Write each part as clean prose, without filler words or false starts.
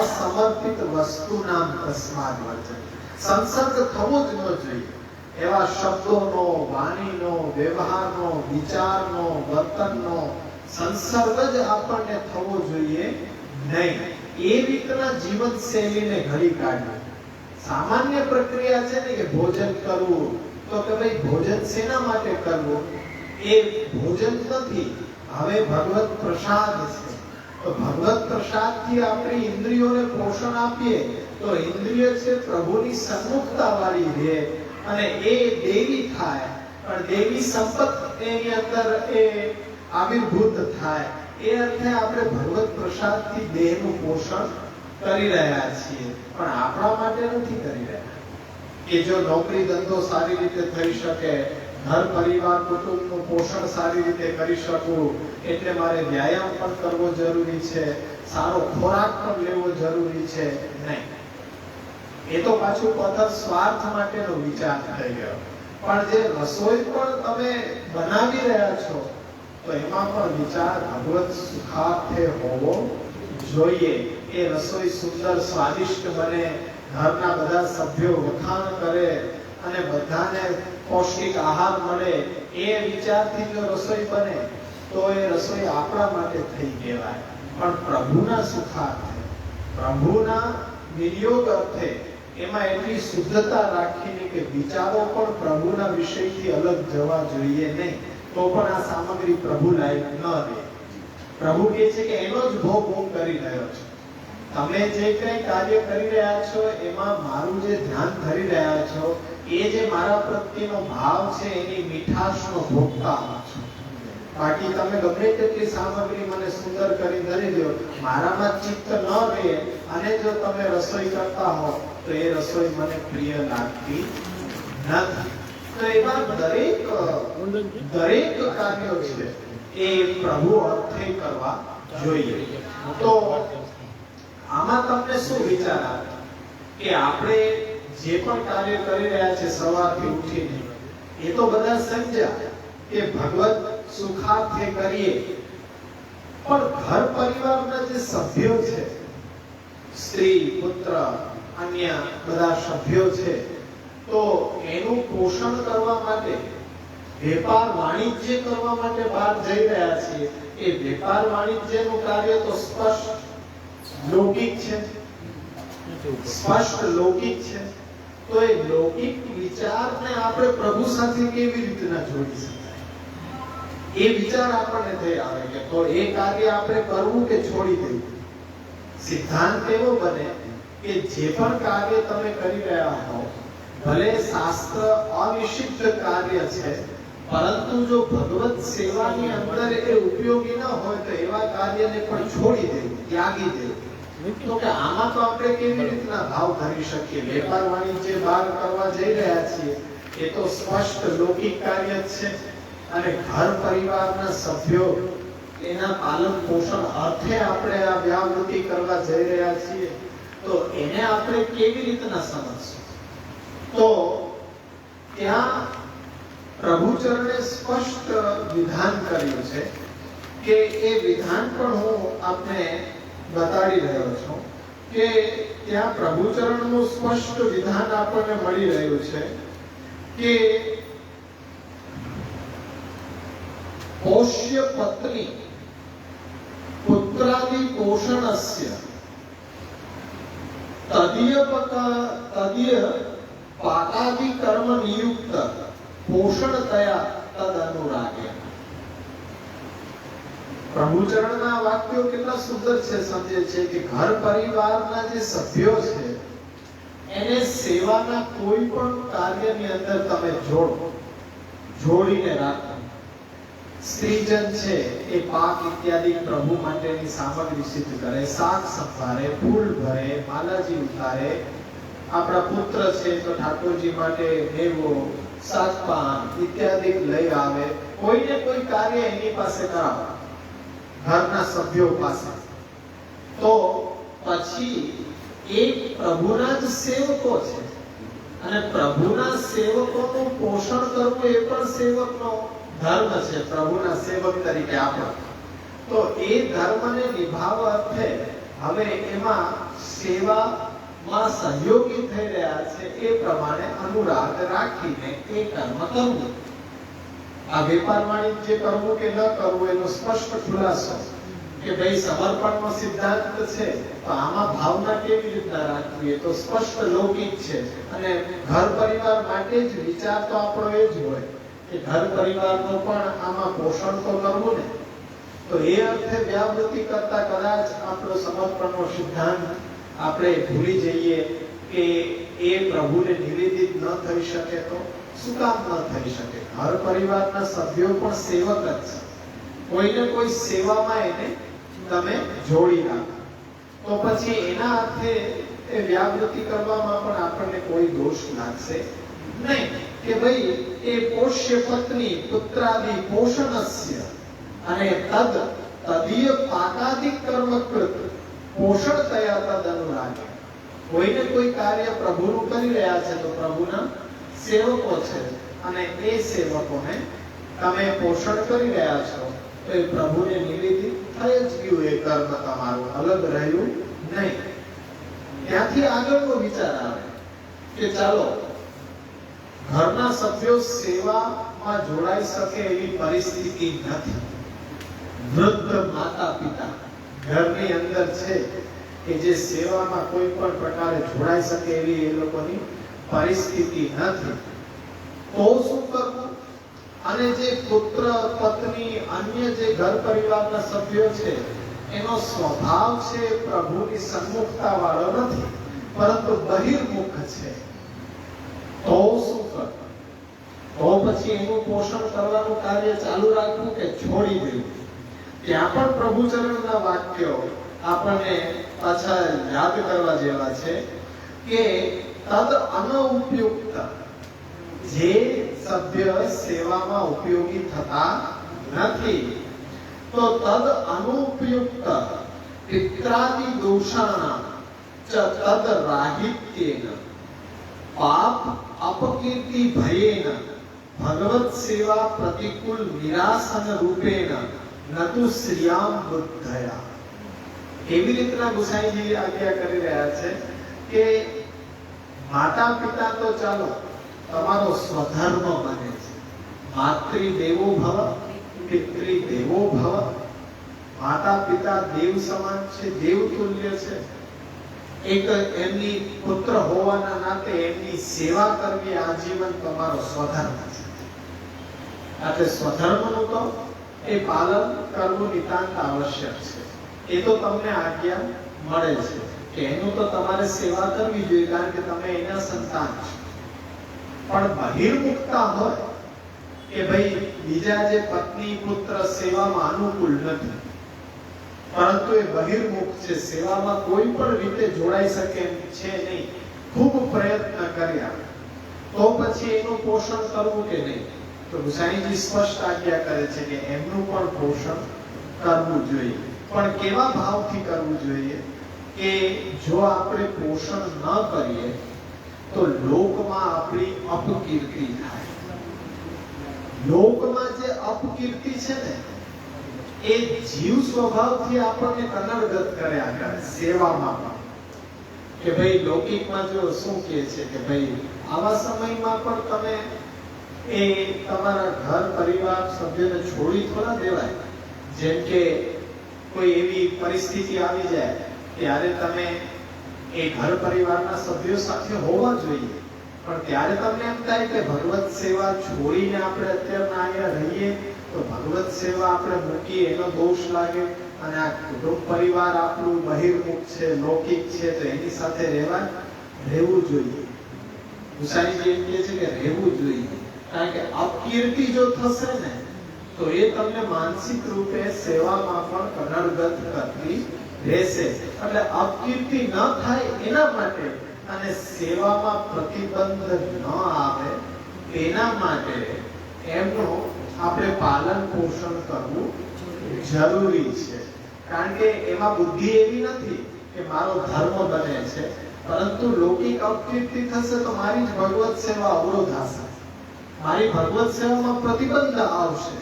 અસમર્પિત વસ્તુનામ તસ્માદ virgin. સંસર્ગ થવો જ ન જોઈએ. એવા શબ્દોનો, વાણીનો, વ્યવહારનો, વિચારનો, વર્તનનો સંસર્ગ જ આપણને થવો જોઈએ નહીં. એ રીતના જીવન શૈલીને ઘડી કાઢવી. સામાન્ય પ્રક્રિયા છે ને કે ભોજન કરવું, તો કે ભાઈ ભોજન શેના માટે કરવું? એ ભોજન નથી, હવે ભગવત પ્રસાદ છે. તો ભગવત પ્રસાદથી આપણી ઇન્દ્રિયોને પોષણ આપીએ તો ઇન્દ્રિય છે પ્રભુની સન્મુખતા વાળી રહે અને એ દેવી થાય. પણ દેવી સંપત એની અંદર એ આવિર્ભૂત થાય. એ અર્થે આપણે ભગવત પ્રસાદથી દેહનું પોષણ કરી રહ્યા છીએ, પણ આપણા માટે નથી કરી રહ્યા. કે જો નોકરી ધંધો સારી રીતે થઈ શકે, ઘર પરિવાર કુટુંબનું પોષણ સારી રીતે કરી શકું, એટલે મારે વ્યાયામ પણ કરવો જરૂરી છે, સારો ખોરાક પણ લેવો જરૂરી છે. નહીં, એ તો પાછું પથ્થર સ્વાર્થ માટેનો વિચાર થઈ ગયો. પણ જે રસોઈ પણ તમે બનાવી રહ્યા છો તો એમાં પણ વિચાર ભગવત સુખાર્થે હોવો જોઈએ. એ રસોઈ સુંદર સ્વાદિષ્ટ બને, ઘરના બધા સભ્યો વખાણ કરે અને બધાને પૌષ્ટિક આહાર મળે, એ વિચારથી જો રસોઈ બને તો એ રસોઈ આપણા માટે થઈ કહેવાય. પણ પ્રભુના સુખાર્થે, પ્રભુના વિનિયોગ અર્થે એમાં એટલી શુદ્ધતા રાખીને કે વિચારો પણ પ્રભુના વિષયથી અલગ જવા જોઈએ નહીં, તો પણ આ સામગ્રી પ્રભુ લાયક ન રહે. પ્રભુ કહે છે કે એનો જ ભોગ હું કરી રહ્યો છું. તમે જે કંઈ કાર્ય કરી રહ્યા છો એમાં મારું જે ધ્યાન ધરી રહ્યા છો, એ જે મારા પ્રત્યેનો ભાવ છે એની મીઠાશનો ભોગતા છો. બાકી તમે ગમે તેટલી સામગ્રી મને સુંદર કરી ધરી દો, મારામાં ચિત્ત ન રહે અને જો તમે રસોઈ કરતા હો તો એ રસોઈ મને પ્રિય લાગતી નથી. તો એવા દરેક કાર્યો છે એ પ્રભુ અર્થે કરવા જોઈએ. તો આમાં તમને શું વિચાર આવે કે આપણે જે પણ કાર્ય કરી રહ્યા છે સવારથી ઉઠીને, એ તો બધા સમજ્યા કે ભગવત સુખાર્થે કરીએ, પણ ઘર પરિવારના જે સભ્યો છે, સ્ત્રી, પુત્ર, અન્ય બધા સભ્યો છે, તો એનું પોષણ કરવા માટે, વેપાર વાણિજ્ય કરવા માટે બહાર જઈ રહ્યા છીએ. એ વેપાર વાણિજ્યનું કાર્ય તો સ્પષ્ટ લૌકિક છે, સ્પષ્ટ લૌકિક છે. તો એ લૌકિક વિચારને આપણે પ્રભુ સાથે કેવી રીતના જોડી શકાય? એ વિચાર આપણને થઈ આવે કે તો એ કાર્ય આપણે કરવું કે છોડી દેવું. સિદ્ધાંત એવો બને કે જે પણ કાર્ય તમે કરી રહ્યા હો, ભલે શાસ્ત્ર અનિષિદ્ધ કાર્ય છે, પરંતુ જો ભગવત સેવાની અંદર એ ઉપયોગી ન હોય તો એવા કાર્યને પણ છોડી દેવું, ત્યાગી દેવું. તો કે આમાં તો આપણે કેવી રીતના ભાવ ધરી શકીએ? વેપાર વાણિજ્ય બહાર કરવા જઈ રહ્યા છીએ, એ તો સ્પષ્ટ લૌકિક કાર્ય છે, અને ઘર પરિવારના સભ્યો એના પાલન પોષણ અર્થે આપણે આ વ્યાવૃત્તિ કરવા જઈ રહ્યા છીએ, તો એને આપણે કેવી રીતના સમજશું? તો ત્યાં પ્રભુચરણે સ્પષ્ટ વિધાન કર્યું છે કે એ વિધાન પણ હું આપને બતાડી રહ્યો છું કે ત્યાં પ્રભુચરણનું સ્પષ્ટ વિધાન આપણને મળી રહ્યું છે કે પોષ્ય પત્ની પુત્રાદિ પોષણસ્ય તદીય પાકાદિ કર્મ નિયુક્ત પોષણતયા તદ અનુરાગે. પ્રભુચરણના વાક્યો કેટલા સુંદર છે, સમજે છે કે ઘર પરિવારના જે સભ્યો છે એને સેવાના કોઈ પણ કાર્યની અંદર તમે જોડીને રાખો. સ્ત્રીજન છે એ પાક ઇત્યાદિ પ્રભુ માટેની સામગ્રી સિદ્ધ કરે, શાક સંભાળે, ફૂલ ભરે, માલાજી ઉતારે. આપણા પુત્ર છે તો ઠાકોરજી માટે મેવો, શાકપાન ઇત્યાદિ લઈ આવે. કોઈને કોઈ કાર્ય એની પાસે કરાવો, ઘરના સભ્યો પાસે. તો પછી એ પ્રભુના જ સેવકો છે, અને પ્રભુના સેવકોનું પોષણ કરવું એ પણ સેવકનો ધર્મ છે, પ્રભુના સેવક તરીકે આપણો. તો એ ધર્મને નિભાવવા અર્થે હવે એમાં સેવામાં સહયોગી થઈ રહ્યા છે એ પ્રમાણે અનુરાગ રાખીને એ કર્મ કરવું. આ વેપાર વાણિજ્ય કરવું કે ન કરવું એનો સ્પષ્ટ ખુલાસો કે ભાઈ સમર્પણનો સિદ્ધાંત છે, તો આમાં ભાવના કેવી રીતના રાખવી એ તો સ્પષ્ટ લૌકિક છે. અને ઘર પરિવાર માટે જ વિચાર તો આપણો એ જ હોય કે ઘર પરિવારનો પણ આમાં પોષણ તો કરવું ને. તો એ અર્થે વ્યાવૃત્તિ કરતા કદાચ આપણો સમર્પણનો સિદ્ધાંત આપણે ભૂલી જઈએ કે એ પ્રભુને નિવેદિત ન થઈ શકે. તો શું કામ ન થઈ શકે? ઘર પરિવારના સભ્યો પણ સેવક જ છે. કોઈને કોઈ સેવામાં એને તમે જોડી રાખો તો પછી એના અર્થે એ વ્યાવૃત્તિ કરવામાં પણ આપણને કોઈ દોષ લાગશે નહીં કે ભાઈ એ પોષ્ય પત્ની પુત્રાદિ પોષણસ્ય અને તદીય પાકાદિક કર્મકૃત પોષણ તયા તદ અનુરાગે. કોઈને કોઈ કાર્ય પ્રભુનું કરી રહ્યા છે તો પ્રભુના સેવકો છે અને એ સેવકોને તમે પોષણ કરી રહ્યા છો તો એ પ્રભુને નિવેદિત થઈ જ ગયું. એ કર્મ તમારું અલગ રહ્યું નહીં. ત્યાંથી આગળનો વિચાર આવે કે ચાલો ઘરના સભ્યો સેવામાં જોડાઈ શકે એવી પરિસ્થિતિ નથી. વૃદ્ધ માતા પિતા ઘરની અંદર છે કે જે સેવામાં કોઈ પણ પ્રકારે જોડાઈ શકે એવી એ લોકોની પરિસ્થિતિ નથી. તો શું કરવું? અને જે પુત્ર પત્ની અન્ય જે ઘર પરિવારના સભ્યો છે એનો સ્વભાવ છે પ્રભુની સન્મુખતા વાળો નથી, પરંતુ બહિર્મુખ છે. તો શું કરવું? તો પછી એનું પોષણ કરવાનું કાર્ય ચાલુ રાખવું કે છોડી દેવું? ત્યાં પણ પ્રભુચરણના વાક્યો આપણને પાછા યાદ કરવા જેવા છે કે તદ અનઉપયુક્ત, જે સભ્ય સેવામાં ઉપયોગી થતા નથી તો તદ અનુપયુક્ત પિત્રાદિ દોષાણામ ચ તદ રાહિત્યેન પાપ અપકીર્તિ ભયેન ભગવત સેવા પ્રતિકૂળ નિરાસન રૂપેણ નતુ શ્રિયામ બુદ્ધયા. એવી રીતના ગુસાઈજી આજ્ઞા કરી રહ્યા છે કે માતા પિતા તો ચાલો તમારો સ્વધર્મ બને છે. માતૃ દેવો ભવ પિતૃ દેવો ભવ. માતા પિતા દેવ સમાન છે, દેવ તુલ્ય છે. એક એમની પુત્ર હોવાના નાતે એમની સેવા કરવી આજીવન તમારો સ્વધર્મ છે. એટલે સ્વધર્મનું તો એ પાલન કરવું નિતાંત આવશ્યક છે. એ તો તમને આજ્ઞા મળે છે કે એનું તો તમારે સેવા કરવી જોઈએ, કારણ કે તમે એના સંતાન છો. પણ બહિર્મુખતા હોય કે ભાઈ બીજા જે પત્ની પુત્ર સેવામાં અનુકૂળ નથી, પરંતુ એ બહિર્મુખ છે, સેવામાં કોઈ પણ રીતે જોડાઈ શકે એમ છે નહીં, ખૂબ પ્રયત્ન કર્યા, તો પછી એનું પોષણ કરવું કે નહીં? તો ગુસાઈજી સ્પષ્ટ આજ્ઞા કરે છે કે એમનું પણ પોષણ કરવું જોઈએ. પણ કેવા ભાવથી કરવું જોઈએ કે જો આપણે પોષણ ન કરીએ તો લોકમાં આપણી અપકીર્તિ થાય. લોકમાં જે અપકીર્તિ છે ને એ જીવ સ્વભાવથી આપણને કનડગત કર્યા કરે સેવામાં પણ. કે ભાઈ લૌકિકમાં જો શું કહે છે કે ભાઈ આવા સમયમાં પણ તમે એ તમારા ઘર પરિવાર સભ્યોને છોડી થોડા દેવાય. જેમ કે કોઈ એવી પરિસ્થિતિ આવી જાય ત્યારે તમે એ ઘર પરિવારના સભ્યો સાથે હોવા જોઈએ, પણ ત્યારે તમને એમ થાય કે ભગવત સેવા છોડીને આપણે અત્યારના અહીંયા રહીએ તો ભગવત સેવા આપણે મૂકીએ એનો દોષ લાગે, અને આ કુટુંબ પરિવાર આપણું બહિર્મુખ છે, લૌકિક છે, તો એની સાથે રહેવું જોઈએ. ગુસાઈજી એમ કહે છે કે રહેવું જોઈએ, કારણ કે અપકીર્તિ જો થશે ને તો એ તમને માનસિક રૂપે સેવામાં પણ કનડગત કરતી રહેશે. એટલે અપકીર્તિ ન થાય એના માટે અને સેવામાં પ્રતિબંધ ન આવે એના માટે એમનું આપણે પાલન પોષણ કરવું જરૂરી છે. કારણ કે એમાં બુદ્ધિ એવી નથી કે મારો ધર્મ બને છે, પરંતુ લૌકિક અપકીર્તિ થશે તો મારી જ ભગવત સેવા અવરોધાશે, મારી ભગવત સેવામાં પ્રતિબંધ આવશે.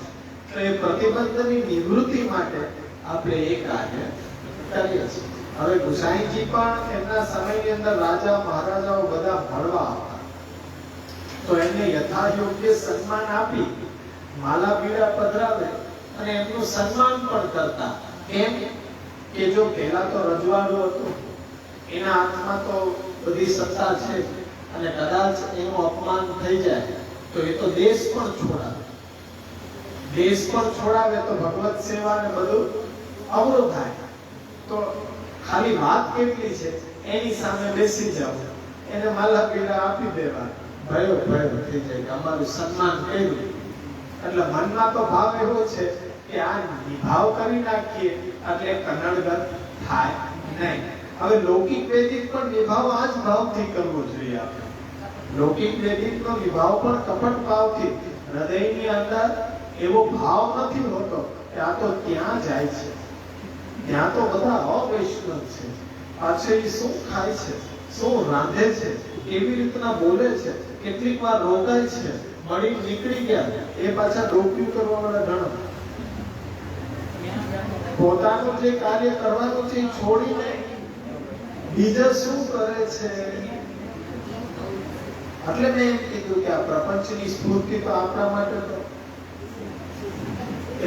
તો એ પ્રતિબંધની નિવૃત્તિ માટે આપણે એ કાર્ય કરીએ છીએ. હવે ગુસાઈજી પણ એમના સમયની અંદર રાજા મહારાજાઓ બધા મળવા આવતા, તો એમને યથા યોગ્ય સન્માન આપી માલા પીળા પધરાવે અને એમનું સન્માન પણ કરતા. કેમ કે જો પહેલા તો રજવાડું હતું, એના હાથમાં તો બધી સત્તા છે, અને કદાચ એનું અપમાન થઈ જાય તો એ તો દેશ પણ છોડાવે. દેશ પણ છોડાવે તો ભગવત સેવા ને બધું અવરોધ થાય. તો ખાલી વાત કેટલી છે એની સામે બેસી જાવ, એને માલા પીળા આપી દેવા, ભયો ભયો થઈ જાય કે અમારું સન્માન કર્યું. એટલે મનમાં તો ભાવ એવો છે કે આ નિભાવ કરી નાખીએ એટલે કન્નડગત થાય નહીં. હવે લૌકિક વૈદિક પણ નિભાવ આ જ ભાવથી કરવો જોઈએ. આપણે લૌકિક વૈદિક નો નિભાવ પણ કપટ ભાવથી, હૃદયની અંદર એવો ભાવ નથી હોતો કે આ તો ત્યાં જાય છે, ત્યાં તો બધા અવૈષ્ણવ છે, પાછળ એ શું ખાય છે, શું રાંધે છે, કેવી રીતના બોલે છે, કેટલીક વાર રોકાય છે, મળી નીકળી ગયા, એ પાછા ડોક્યું કરવા વાળા ઘણા. પોતાનું જે કાર્ય કરવાનું છે એ છોડીને બીજા શું કરે છે. એટલે મેં એમ કીધું કે આ પ્રપંચની સ્ફૂર્તિ તો આપણા માટે તો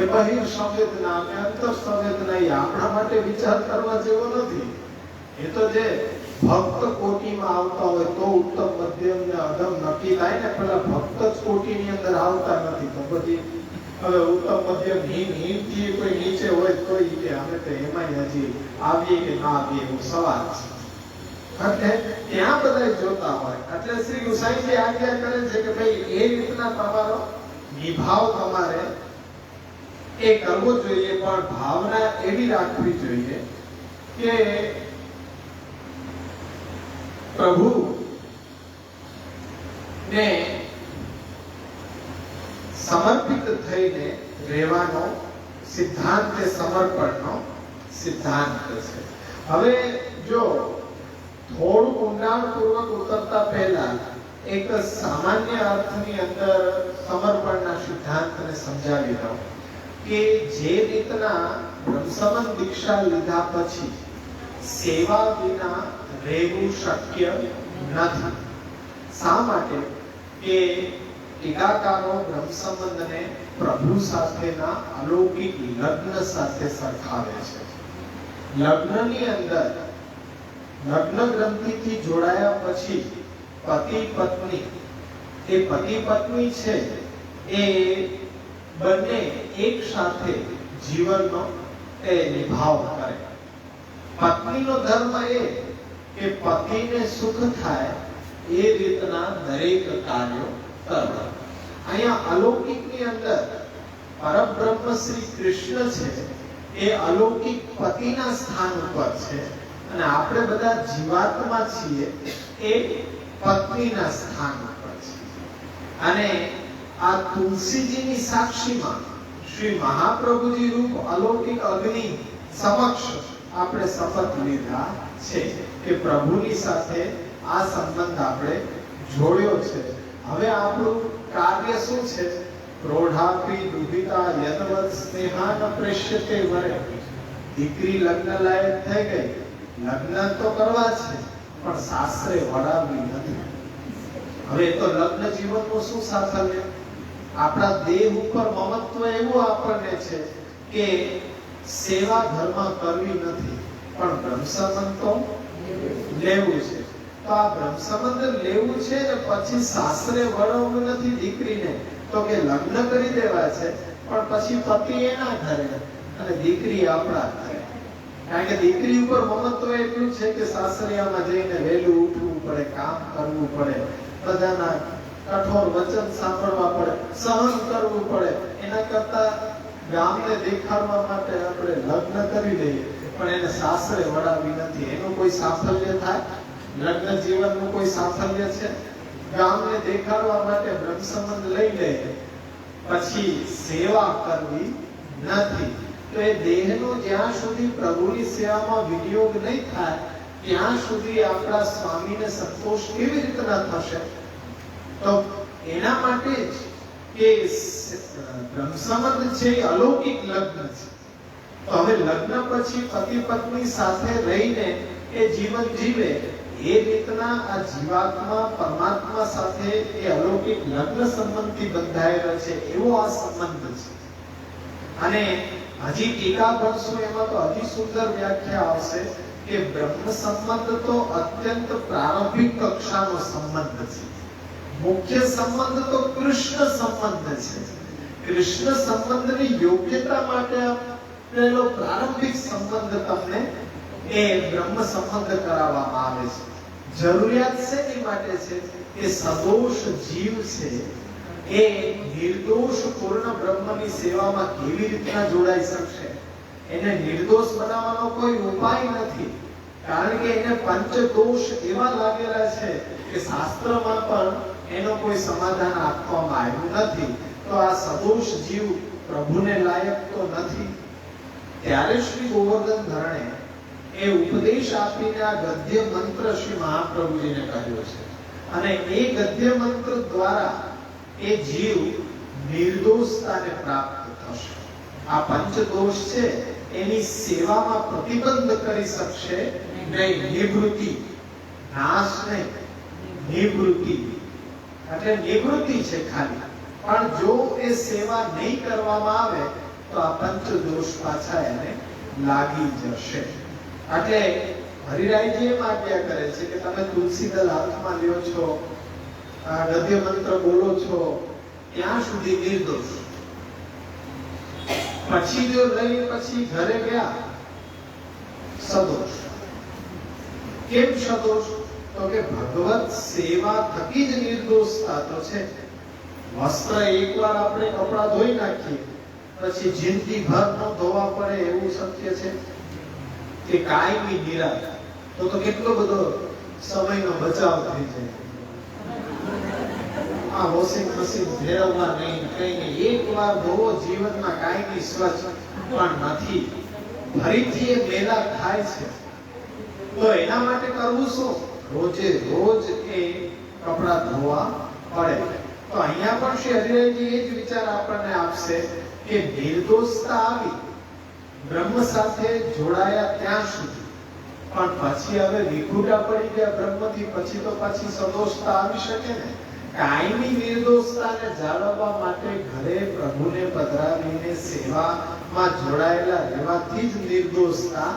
એ બહિર સંવેદના અને અંતર સંવેદના એ આપણા માટે વિચાર કરવા જેવો નથી. એ તો જે ભક્ત કોટીમાં આવતા હોય તો ઉત્તમ મધ્યમ ને અધમ નક્કી થાય ને, પેલા ભક્ત જ કોટીની અંદર આવતા નથી તો પછી હવે ઉત્તમ મધ્યમ હીન થી કોઈ નીચે હોય તો ઈ કે અમે તો એમાંય હજી આવીએ કે ના આવીએ એવો સવાલ છે. એટલે ત્યાં બધા જોતા હોય. એટલે શ્રી ગુસાઈજી આજ્ઞા કરે છે કે ભાઈ એ રીતના તમારો નિભાવ તમારે એ કરવો જોઈએ, પણ ભાવના એવી રાખવી જોઈએ કે પ્રભુ ને સમર્પિત થઈને રહેવાનો સિદ્ધાંત એ સમર્પણનો સિદ્ધાંત છે. હવે જો થોડું ઊંડાણપૂર્વક ઉતરતા પહેલા એક સામાન્ય અર્થની અંદર સમર્પણના સિદ્ધાંતને સમજાવી દઉં કે જે રીતના બ્રહ્મસંબંધ દીક્ષા લીધા પછી સેવા વિના રહેવું શક્ય નથી. શા માટે? કે ટીકાકારો બ્રહ્મસંબંધને પ્રભુ સાથેના અલૌકિક લગ્ન સાથે સરખાવે છે. લગ્નની અંદર લગ્ન ગ્રંથિથી જોડાયા પછી પતિ પત્ની છે એ બંને એક સાથે જીવનનો એ નિભાવ કરે. પત્નીનો ધર્મ એ કે પતિને સુખ થાય એ રીતના દરેક કાર્યો કરવા. અહીંયા અલૌકિકની અંદર પરબ્રહ્મ શ્રી કૃષ્ણ છે એ અલૌકિક પતિના સ્થાન ઉપર છે, અને આપણે બધા જીવાત્મા છીએ એ પત્નીના સ્થાન ઉપર છે. અને આ તુલસીજીની સાક્ષીમાં શ્રી મહાપ્રભુજી રૂપ અલૌકિક અગ્નિ સમક્ષ આપણે શપથ લીધા છે કે પ્રભુની સાથે આ સંબંધ આપણે જોડ્યો છે. હવે આપણું કાર્ય શું છે? પ્રોઢાપી દુહિતા યદવત સ્નેહાન પ્રેષ્યતે વરે. દીકરી લગ્ન લાયક થઈ ગઈ, લગ્ન તો કરવા છે પણ સાસરે વડાવવી નથી. હવે તો લગ્ન જીવનનું શું સાફલ્ય? આપણા દેહ ઉપર મમત્વ એવું આપણને છે કે સેવા ધર્મ કરવી નથી, પણ બ્રહ્મસંબંધ તો લેવું છે. તો આ બ્રહ્મસંબંધ લેવું છે ને પછી સાસરે વળવું નથી દીકરીને, તો કે લગ્ન કરી દેવા છે પણ પછી પતિ એના ઘરે અને દીકરી આપણા ઘરે. કારણ કે દીકરી ઉપર મમત્વ એટલું છે કે સાસરિયામાં જઈને વહેલું ઉઠવું પડે, કામ કરવું પડે, બધાના કઠોર વચન સાંભળવા પડે, સહન કરવું પડે. એના કરતા ગામને દેખાડવા માટે આપણે લગ્ન કરી દઈએ પણ એને સાસરે વડાવી નથી. એનું કોઈ સાફલ્ય થાય? લગ્ન જીવનનું કોઈ સાફલ્ય છે? ગામને દેખાડવા માટે બ્રહ્મસંબંધ લઈ લે પછી સેવા કરવી નથી. તો એ દેહનો જ્યાં સુધી પ્રભુની સેવામાં વિનિયોગ નહીં થાય ત્યાં સુધી આપણા સ્વામીને સંતોષ કેવી રીતના થશે? તો એના માટે જ કે બ્રહ્મસંબંધ છે એ અલૌકિક લગ્ન છે. તો હવે લગ્ન પછી પતિ પત્ની સાથે રહીને એ જીવન જીવે એ રીતના આ જીવાત્મા પરમાત્મા સાથે એ અલૌકિક લગ્ન સંબંધથી બંધાયેલો છે, એવો આ સંબંધ છે. અને હજી ટીકા ભણશું એમાં તો હજી સુંદર વ્યાખ્યા આવશે કે બ્રહ્મ સંબંધ તો અત્યંત પ્રારંભિક કક્ષાનો સંબંધ છે. મુખ્ય સંબંધ તો કૃષ્ણ સંબંધ છે. કૃષ્ણ સંબંધની યોગ્યતા માટે આપેલો પ્રારંભિક સંબંધ તમને એ બ્રહ્મ સંબંધ કરાવવામાં આવે છે. જરૂરિયાત શેની માટે છે કે સદોષ જીવ છે એ નિર્દોષ પૂર્ણ બ્રહ્મની સેવામાં કેવી રીતના જોડાઈ શકશે? એને નિર્દોષ બનાવવાનો કોઈ ઉપાય નથી, કારણ કે એને પંચદોષ એવા લાગેલા છે કે શાસ્ત્રમાં પણ એનો કોઈ સમાધાન આપવામાં આવ્યું નથી. તો આ સદોષ જીવ પ્રભુને લાયક તો નથી. ત્યારે શ્રી ગોવર્ધન ધરણે એ ઉપદેશ આપીને આ ગદ્ય મંત્ર શ્રી મહાપ્રભુજીને કહ્યો છે. અને એ ગદ્ય મંત્ર દ્વારા એ જીવ નિર્દોષતાને પ્રાપ્ત થશે. આ પંચદોષ છે એની સેવામાં પ્રતિબંધ કરી શકશે નહીં. નિવૃત્તિ, નાશ નહીં, નિવૃત્તિ એટલે નિવૃત્તિ છે ખાલી. પણ જો એ સેવા નહીં કરવામાં આવે તો આ પંચદોષ પાછા એને લાગી જશે. એટલે હરિરાયજી એમ આજ્ઞા કરે છે કે તમે તુલસી દળ હાથમાં લ્યો છો, આ ગદ્ય મંત્ર બોલો છો, ત્યાં સુધી નિર્દોષ. પછી જો લઈ પછી ઘરે ગયા સદોષ. કેમ સદોષ? તો કે ભગવત સેવા થકી જ નિર્દોષતા તો છે. વસ્ત્ર એકવાર આપણે કપડા ધોઈ નાખીએ પછી જિંદગી ભર ન ધોવા પડે એવું શક્ય છે કે કાયમી નિરાશ? તો કેટલો બધો સમયનો બચાવ થઈ જાય. આ વોશિંગ મશીન ફેરવવા નહીં, કઈ નહીં, એકવાર ધોવો જીવનમાં કાયમી સ્વચ્છ પણ નથી, ફરીથી એ મેલા થાય છે. તો એના માટે કરવું શું? રોજે રોજ એ કપડા ધોવા પડે. તો અહીંયા પણ શ્રી હરિરાયજી એ જ વિચાર આપણને આપશે કે નિર્દોષતા આવી બ્રહ્મ સાથે જોડાયા ત્યાં સુધી, પણ પછી હવે વિખૂટા પડી ગયા બ્રહ્મથી, પછી તો પાછી સદોષતા આવી શકે ને. કાયમી નિર્દોષતાને જાળવવા માટે ઘરે પ્રભુને પધરાવીને સેવામાં જોડાયેલા રહેવાથી જ નિર્દોષતા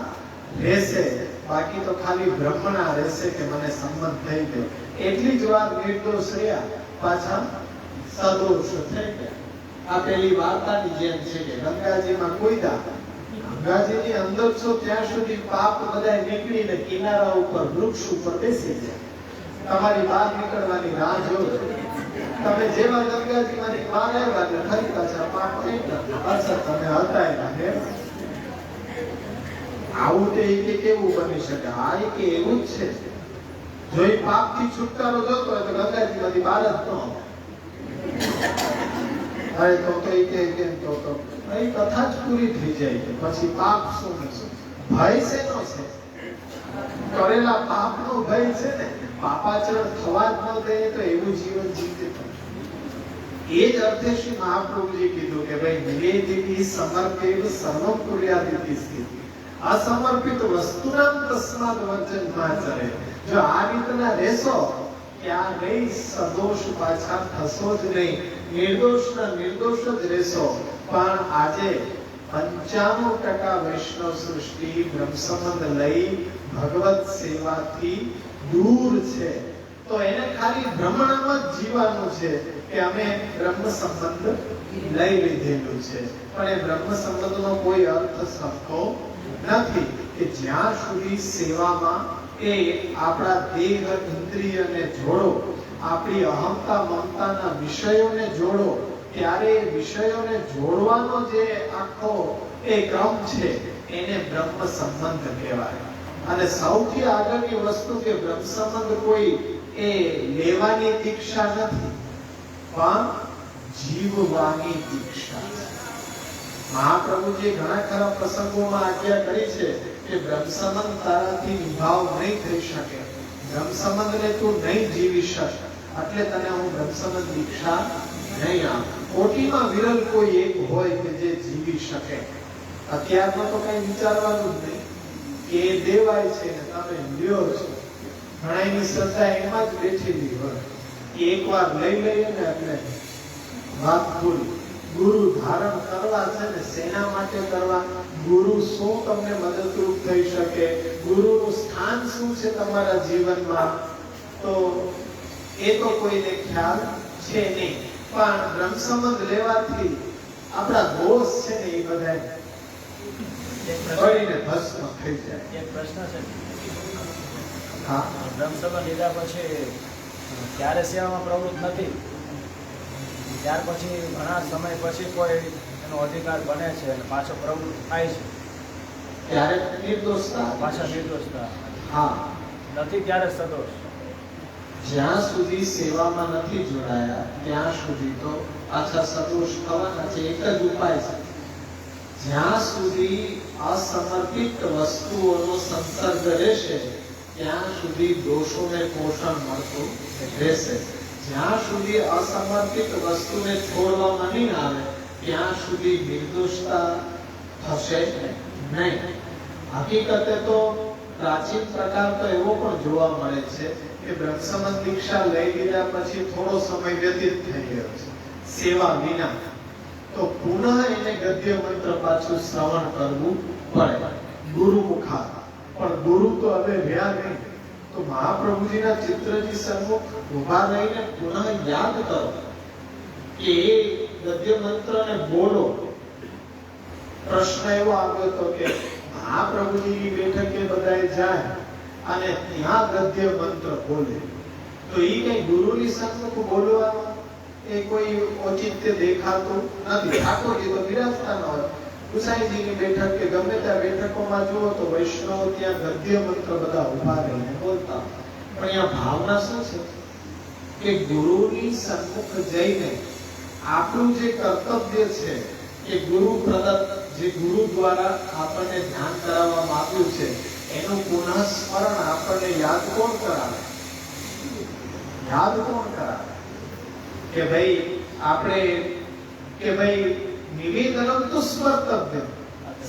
રહેશે. બાકી તો ખાલી બ્રહ્મણા રહેશે કે મને સંબંધ થઈ ગયો, એટલી જ વાર નિર્દોષ રહ્યા, પાછા સદોષ થઈ ગયા. આ પેલી વાર્તાની જેમ છે કે ગંગાજીમાં કોઈદા, ગંગાજીની અંદર છો ત્યાં સુધી પાપ બધા નીકળીને કિનારા ઉપર વૃક્ષ ઉપર બેસી જાય. તમારી બહાર નીકળવાની રાહ જોજો. તમે જેવા ગંગાજીમાંથી બહાર આવ્યા એટલે ફરી પાછા પાપ નીકળ્યા. અચ્છા, તમે હતા એના હે? આવું તે કેવું બની શકે? આ કે એવું જ છે. જો એ પાપથી છુટકારો જોતો હોય તો ગંગાજીમાંથી બહાર જ ન આવે. અરે તો એ કથા જ પૂરી થઈ જાય છે. પછી પાપ શું નથી? ભય શેનો છે? કરેલા પાપનો ભય છે ને. પાપાચરણ થવા જ ન દે તો એવું જીવન જીવતે. એ જ અર્થે શ્રી મહાપ્રભુજી કીધું કે ભાઈ નિવેદિતી સમર્પિત સર્વમ કુર્યાદિતિ સ્થિતિ. અસમર્પિત વસ્તુનામ તસ્માદ વર્જનમાં ચરે. જો આ રીતના રહેશો ત્યાં ગઈ સદોષ પાછા થશો જ નહીં. નિર્દોષના નિર્દોષ જ રહેશો. પણ આજે 95% વૈષ્ણવ સૃષ્ટિ બ્રહ્મ સંબંધ લઈ ભગવત સેવાથી દૂર છે. તો એને ખાલી ભ્રમણામાં જ જીવવાનું છે કે અમે બ્રહ્મ સંબંધ લઈ લીધેલું છે, પણ એ બ્રહ્મ સંબંધનો કોઈ અર્થ શકતો નથી કે જ્યાં સુધી સેવામાં એ આપણા દેહ ઇન્દ્રિયને જોડો, આપણી અહંતા મમતાના વિષયોને જોડો, ત્યારે વિષયોને જોડવાનો જે આખો એ ક્રમ છે એને બ્રહ્મ સંબંધ કહેવાય. અને સૌથી આગળની વસ્તુ કે બ્રહ્મ સંબંધ કોઈ એ લેવાની દીક્ષા નથી, પણ જીવવાની દીક્ષા છે. મહાપ્રભુજી ઘણા ખરા પ્રસંગોમાં આજ્ઞા કરી છે કે બ્રહ્મ સંબંધ તારાથી નિભાવ નહીં થઈ શકે, બ્રહ્મ સંબંધને તું નહીં જીવી શક, એટલે તને હું બ્રહ્મ સંબંધ દીક્ષા નહીં આપું. કોટીમાં વિરલ કોઈ એક હોય કે જે જીવી શકે. અત્યારમાં તો કઈ વિચારવાનું જ નહીં કે એ દેવાય છે ને તમે લ્યો છો. ઘણાની શ્રદ્ધા એમાં જ બેઠેલી હોય કે એકવાર લઈ લઈએ ને એટલે વાત પૂરી. ગુરુ ધારણ કરવા છે ને શેના માટે કરવા? ગુરુ શું તમને મદદરૂપ થઈ શકે? ગુરુનું સ્થાન શું છે તમારા જીવનમાં? તો એ તો કોઈને ખ્યાલ છે નહીં. પણ બ્રહ્મ સંબંધ લેવાથી આપણા દોષ છે ને એ બધા બળીને ભસ્મ થઈ જાય. એક પ્રશ્ન છે. હા, બ્રહ્મ સંબંધ લીધા પછી ક્યારે સેવામાં પ્રવૃત્ત નથી, ત્યાર પછી ઘણા સમય પછી કોઈ એનો અધિકાર બને છે અને પાછો પ્રવૃત્ત થાય છે, ત્યારે નિર્દોષતા. પાછા નિર્દોષતા હા, નથી ત્યારે સદોષ. જ્યાં સુધી સેવામાં નથી જોડાયા ત્યાં સુધી તો પાછા સદોષ થવાના છે. એક જ ઉપાય છે, જ્યાં સુધી અસમર્પિત વસ્તુઓનો સંસર્ગ રહેશે ત્યાં સુધી દોષોને પોષણ મળતું રહેશે. જ્યાં સુધી અસમર્પિત વસ્તુને છોડવામાં નહીં આવે ત્યાં સુધી નિર્દોષતા થશે નહીં. હકીકતે તો પ્રાચીન પ્રકાર તો એવો પણ જોવા મળે છે કે બ્રહ્મ સંબંધ દીક્ષા લઈ લીધા પછી થોડો સમય વ્યતીત થઈ ગયો છે સેવા વિના, તો પુનઃ એને ગદ્ય મંત્ર પાછું શ્રવણ કરવું પડે ગુરુ મુખા. પણ ગુરુ તો હવે રહ્યા નહીં, તો મહાપ્રભુજીના ચિત્રજી સન્મુખ ઉભા રહીને પુનઃ યાદ કરો કે એ ગદ્ય મંત્રને બોલો. પ્રશ્ન એવો આવ્યો હતો કે મહાપ્રભુજીની બેઠકે બધાએ જાય અને ત્યાં ગદ્ય મંત્ર બોલે, તો એ કઈ ગુરુની સન્મુખ બોલવાનું એ કોઈ ઔચિત્ય દેખાતું નથી. ઠાકોરજી તો બિરાજતા ન હોય. ગુસાઈજીની બેઠક કે ગમે ત્યાં બેઠકોમાં જુઓ તો વૈષ્ણવ ત્યાં ગદ્ય મંત્ર બધા ઉભા રહીને બોલતા. પણ અહીંયા ભાવના શું છે કે ગુરુની સન્મુખ જઈને આપણું જે કર્તવ્ય છે કે ગુરુ પ્રદત્ત જે ગુરુ દ્વારા આપણને ધ્યાન કરાવવામાં આવ્યું છે એનું પુનઃ સ્મરણ આપણને યાદ કોણ કરાવે? યાદ કોણ કરાવે? કે ભાઈ આપણે કે ભાઈ નિવેદનમ તો સ્મર્તવ્ય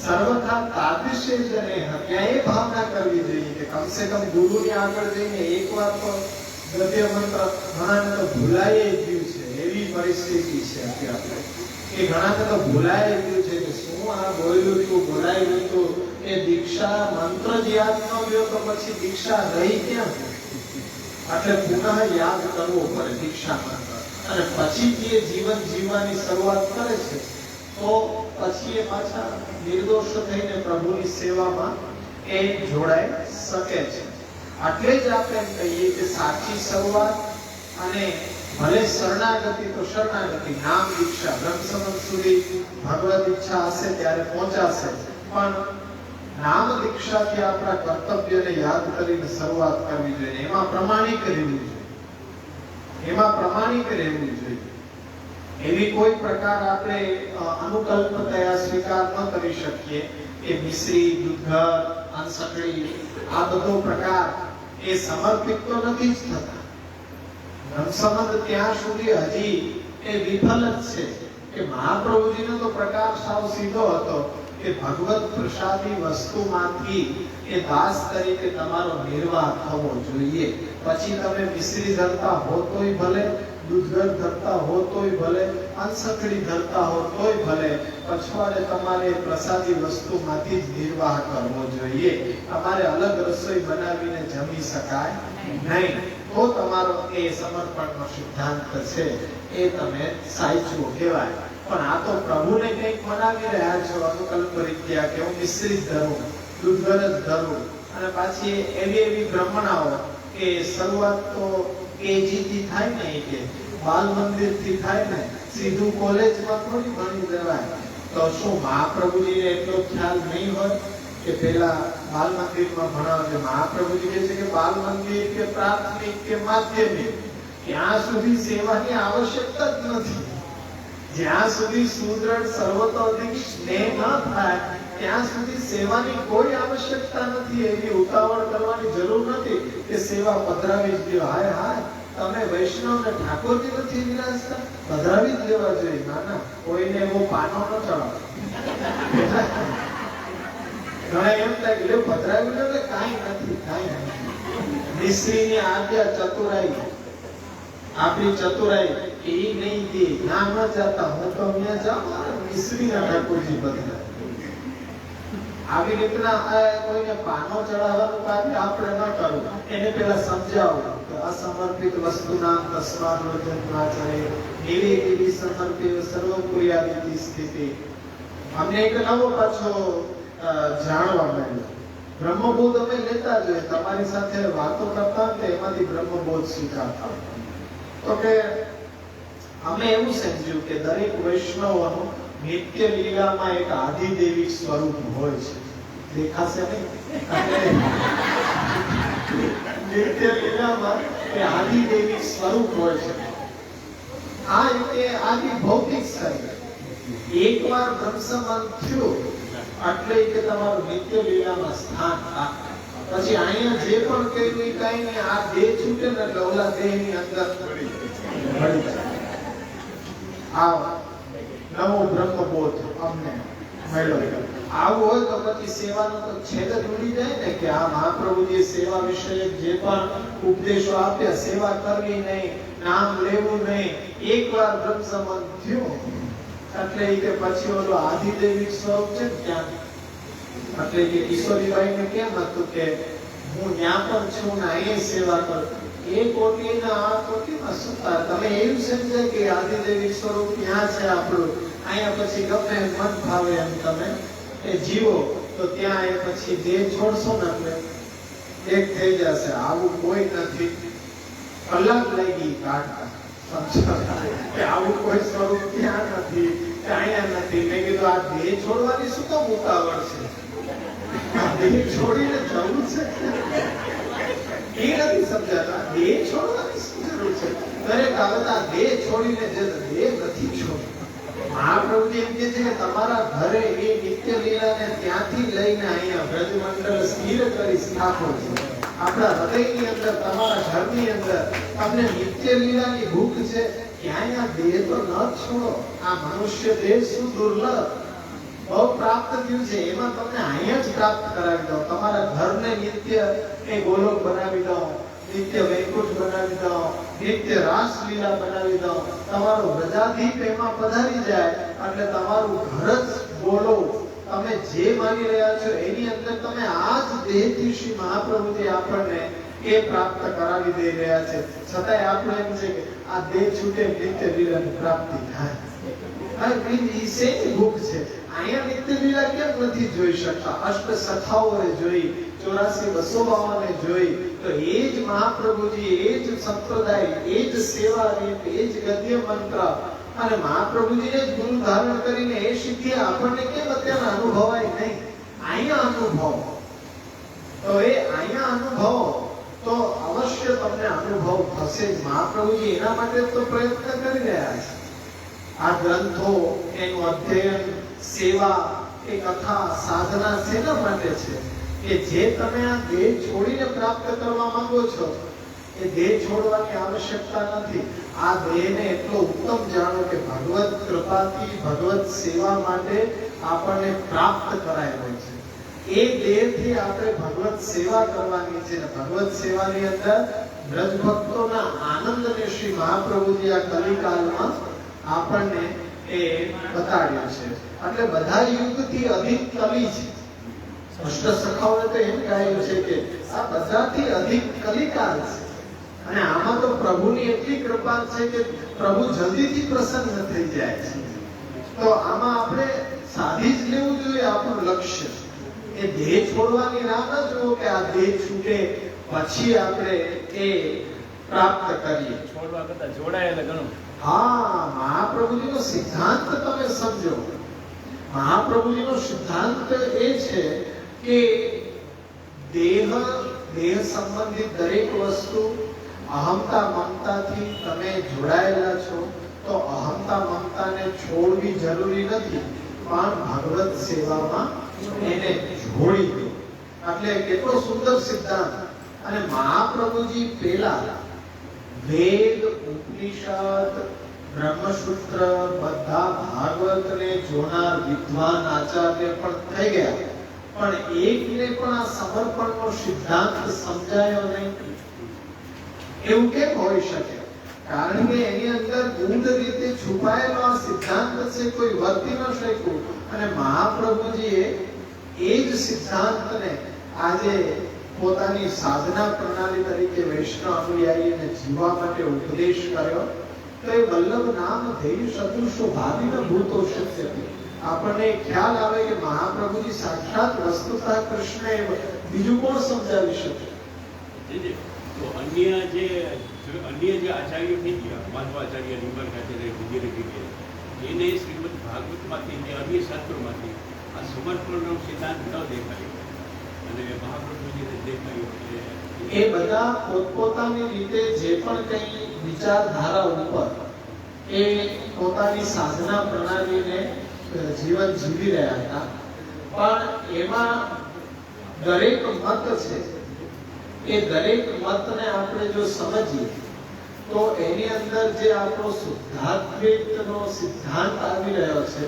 સર્વથા તાદૃશે જને. ત્યાં એ ભાવના કરવી જોઈએ કે કમસે કમ ગુરુની આગળ જઈને એકવાર તો ગદ્ય મંત્ર ઘણાને તો ભૂલાઈ ગયું છે. એવી પરિસ્થિતિ છે અત્યારે કે ઘણાને તો ભૂલાઈ ગયું છે કે શું આ બોલ્યું હતું, બોલાયું હતું. એ દીક્ષા મંત્ર જ યાદ ન ગયો તો પછી દીક્ષા રહી ક્યાં? એટલે પુનઃ યાદ કરવો પડે દીક્ષા મંત્ર. અને પછી જે જીવન જીવવાની શરૂઆત કરે છે તો પછી એ પાછા નિર્દોષ થઈને પ્રભુની સેવામાં એ જોડાઈ શકે છે. એટલે જ આપણે કહીએ કે સાચી શરૂઆત અને ભલે શરણાગતિ તો શરણાગતિ, નામ દીક્ષા બ્રહ્મ સંબંધ સુધી ભગવદ ઈચ્છા હશે ત્યારે પહોંચાશે, પણ નામ દીક્ષાથી આપણા કર્તવ્યને યાદ કરીને શરૂઆત કરવી જોઈએ. એમાં પ્રમાણિક રહેવું જોઈએ, એમાં પ્રમાણિક રહેવું જોઈએ. એવી કોઈ પ્રકાર આપણે અનુકલ્પતયા સ્વીકાર ન કરી શકીએ કે મિશ્રી, દૂધઘર, અંસકડી આ બધો પ્રકાર એ સમર્પિત તો નથી જ થતા. બ્રહ્મ સંબંધ ત્યાં સુધી હજી એ વિફલ જ છે કે મહાપ્રભુજીનો તો પ્રકાર સાવ સીધો હતો કે ભગવત પ્રસાદી વસ્તુમાંથી એ દાસ તરીકે તમારો નિર્વાહ થવો જોઈએ. પછી તમે મિશ્રી ધરતા હો તોય ભલે, દૂધઘર ધરતા હો તોય ભલે, અંસકડી ધરતા હો તોય ભલે, પછવાડે તમારે પ્રસાદી વસ્તુમાંથી જ નિર્વાહ કરવો જોઈએ. તમારે અલગ રસોઈ બનાવીને જમી શકાય નહીં. તો તમારો એ સમર્પણનો સિદ્ધાંત છે એ તમે સાચું કહેવાય. પણ આ તો પ્રભુને કંઈક મનાવી રહ્યા છો અનુકલ્પ રીત્યા કે હું મિશ્રિત ધરું, દૂધઘર જ ધરું, અને પાછી એવી એવી બ્રહ્મણાઓ કે શરૂઆત તો કેજી થી થાય ને, કે બાલ મંદિર થી થાય ને, સીધું કોલેજમાં થોડી ભણી દેવાય. તો શું મહાપ્રભુજીને એટલો ખ્યાલ નહીં હોય કે પેલા બાલ મંદિરમાં ભણાવે? મહાપ્રભુજી કહે છે કે બાલ મંદિર કે પ્રાથમિક કે માધ્યમિક ત્યાં સુધી સેવાની આવશ્યકતા જ નથી. જ્યાં સુધી સુદ્રઢ સર્વતોધિક સ્નેહ ન થાય ત્યાં સુધી સેવાની કોઈ આવશ્યકતા નથી. એવી ઉતાવળ કરવાની જરૂર નથી કે સેવા પધરાવી જ દો. હાય હાય, તમે વૈષ્ણવ ને ઠાકોરજી નથી વિરાજતા, પધરાવી જ દેવા જોઈએ. ના ના, કોઈને એવો પાનો ન ચડાવો. ઘણા એમ થાય કે પધરાવ્યું એટલે કાંઈ નથી. મિસ્ત્રીની આજ્ઞા ચતુરાઈ, આપણી ચતુરાઈ એ નહીં દે, ના ન જાતા, હું તો અહીંયા જાઉં, મિસ્ત્રીના ઠાકોરજી પધરાય. આવી રીતના કોઈને પાનો ચડાવવાનું કાર્ય આપણે ન કરવું, એને પેલા સમજાવવું કે અસમર્પિત વસ્તુના તસ્માદ વર્જન ના ચડે, એવી એવી સમર્પિત સર્વપુર્યાદિતિ સ્થિતિ. અમને એક નવો પાછો જાણવા મળ્યો. બ્રહ્મબોધ અમે લેતા જોઈએ, તમારી સાથે વાતો કરતા હોય એમાંથી બ્રહ્મબોધ સ્વીકારતા. તો કે અમે એવું સમજ્યું કે દરેક વૈષ્ણવનું નિત્ય લીલામાં એક આદિદેવી સ્વરૂપ હોય છે. દેખાશે નહીં? નિત્ય લીલામાં એ આદિદેવી સ્વરૂપ હોય છે. આ એ આદિ ભૌતિક શરીર એકવાર બ્રહ્મસમાન થયું એટલે કે તમારું નિત્ય લીલામાં સ્થાન રાખે. પછી અહીંયા જે પણ કર્યું એ કઈ નહીં, આ દેહ છૂટે ને એટલે ઓલા દેહની અંદર ભળી જાય. આ નવો બ્રહ્મબોધ અમને મળ્યો. આવું હોય તો પછી સેવાનો તો છેદ જ ઉડી જાય ને કે આ મહાપ્રભુજીએ સેવા વિષયક જે પણ ઉપદેશો આપ્યા, સેવા કરવી નહીં, નામ લેવું નહીં, એકવાર બ્રહ્મસમાન થયો એટલે કે પછી ઓલો આદિદેવી સ્વરૂપ છે ત્યાં. એટલે કે કિશોરીબાઈને કેમ હતું કે હું ત્યાં પણ છું ને અહીંયા સેવા કરું, એ કોટીના આ કોટીમાં સુતા. તમે એવું સમજે કે આદિદેવી સ્વરૂપ ત્યાં છે આપણું, અહીંયા પછી ગમે મન ભાવે એમ તમે એ જીવો તો ત્યાં એ પછી દેહ છોડશો ને એટલે એક થઈ જશે. આવું કોઈ નથી. કલાક લાગી કાઢતા કે આવું કોઈ સ્વરૂપ ત્યાં નથી, અહીંયા નથી. મેં કીધું આ દેહ છોડવાની શું તો ઉતાવળ છે? દેહ છોડીને જવું છે એ નથી સમજાતા. દેહ છોડવાની શું જરૂર છે? દરેક આવતા દેહ છોડીને જે દેહ નથી છોડતો. મહાપ્રભુજી એમ કહે છે કે તમારા ઘરે એ નિત્ય લીલાને ત્યાંથી લઈને અહીંયા બ્રજમંડળ સ્થિર કરી સ્થાપો છો. આપણા હૃદયની અંદર, તમારા ઘરની અંદર તમને નિત્ય લીલાની ભૂખ છે, ક્યાંય આ દેહ તો ન છોડો. આ મનુષ્ય દેહ શું દુર્લભ બહુ પ્રાપ્ત થયું છે, એમાં તમને અહીંયા જ પ્રાપ્ત કરાવી દો. તમારા ઘરને નિત્ય એ ગોલોક બનાવી દો, નિત્ય વૈકુંઠ બનાવી દો, નિત્ય રાસલીલા બનાવી દો. તમારો પ્રજાધીપ એમાં પધારી જાય એટલે તમારું ઘર જ ગોલોક. તમે જે માની રહ્યા છો એની અંદર તમે આ જ દેહથી શ્રી મહાપ્રભુજી આપણને એ પ્રાપ્ત કરાવી દઈ રહ્યા છે. છતાંય આપણે એમ છે કે આ દેહ છૂટે નિત્ય લીલાની પ્રાપ્તિ થાય. ભૂખ છે. અહીંયા નિત્ય લીલા કેમ નથી જોઈ શકતા? અષ્ટ સખાઓએ જોઈ, 84 જોઈ, તો એ જ મહાપ્રભુજી, એ જ સંપ્રદાય, એ જ સેવા રીત, એ જ ગદ્ય મંત્ર અને મહાપ્રભુજીને જ ગુરુ ધારણ કરીને એ સિદ્ધિ આપણને કેમ અત્યારે અનુભવાય નહીં? અહીંયા અનુભવ તો એ અહીંયા અનુભવ તો અવશ્ય તમને અનુભવ થશે જ. મહાપ્રભુજી એના માટે તો પ્રયત્ન કરી રહ્યા છે. આ ગ્રંથો, એનું અધ્યયન, સેવા, એ કથા, સાધના શેના માટે છે? કે જે તમે આ દેહ છોડીને પ્રાપ્ત કરવા માંગો છો એ દેહ છોડવાની આવશ્યકતા નથી. આ દેહને એટલો ઉત્તમ જાણો કે ભગવત કૃપાથી ભગવત સેવા માટે આપણને પ્રાપ્ત કરાયેલો છે. એ દેહથી આપણે ભગવત સેવા કરવાની છે ને ભગવત સેવાની અંદર બ્રજ ભક્તોના આનંદને શ્રી મહાપ્રભુજી આ કલિકાલમાં આપણને એ બતાડ્યું છે. એટલે બધા યુગથી અધિક કલી છે. અષ્ટ સખાઓએ તો એમ કહ્યું છે કે આ બધાથી અધિક કલિકાલ છે અને આમાં તો પ્રભુની એટલી કૃપા છે કે પ્રભુ જલ્દીથી પ્રસન્ન થઈ જાય છે. તો આમાં આપણે સાધી જ લેવું જોઈએ આપણું લક્ષ્ય. એ દેહ છોડવાની રાહ ન જુઓ કે આ દેહ છૂટે પછી આપણે એ પ્રાપ્ત કરીએ. છોડવા કરતા જોડાય એટલે ઘણું. હા, મહાપ્રભુજીનો સિદ્ધાંત તમે સમજો. મહાપ્રભુજીનો સિદ્ધાંત એ છે કે દેહ સંબંધિત દરેક વસ્તુ અહંતા મમતાથી તમે જોડાયેલા છો તો અહંતા મમતાને છોડવી જરૂરી નથી, પણ ભગવત સેવામાં એને જોડી દો. એટલે કેટલો સુંદર સિદ્ધાંત. અને મહાપ્રભુજી પેલા વેદ, ઉપનિષદ, બ્રહ્મસૂત્ર બધા ભાગવતને જોનાર વિદ્વાન આચાર્ય પણ થઈ ગયા, પણ એકને પણ આ સમર્પણનો સિદ્ધાંત સમજાયો નહીં. એવું કેમ હોઈ શકે? કારણ કે એની અંદર ગૂઢ રીતે છુપાયેલો આ સિદ્ધાંત છે, કોઈ વર્તી ન શક્યું. અને મહાપ્રભુજીએ એ જ સિદ્ધાંતને આજે પોતાની સાધના પ્રણાલી તરીકે વૈષ્ણવ અનુયાયીને જીવવા માટે ઉપદેશ કર્યો. તો એ વલ્લભ નામ ધૈર્ય સદૃશો ભાવિન ભૂતો શક્યતે. આપણને ખ્યાલ આવે કે મહાપ્રભુજી સાક્ષાત વસ્તુતઃ કૃષ્ણ એ બીજું કોણ સમજાવી શકે? તો અન્ય જે આચાર્યો થઈ ગયા, માધવાચાર્ય, નિંબાર્કાચાર્ય વગેરે વગેરે, એને શ્રીમદ ભાગવતમાંથી કે અન્ય શાસ્ત્રોમાંથી આ સમર્પણનો સિદ્ધાંત ન દેખાયો અને મહાપ્રભુજીને દેખાયો. એ બધા પોતપોતાની રીતે જે પણ કંઈ વિચારધારા ઉપર એ પોતાની સાધના પ્રણાલીને જીવન જીવી રહ્યા હતા. પણ એમાં દરેક મત છે, એ દરેક મતને આપણે જો સમજીએ તો એની અંદર જે આપણો શુદ્ધાદ્વૈતનો સિદ્ધાંત આવી રહ્યો છે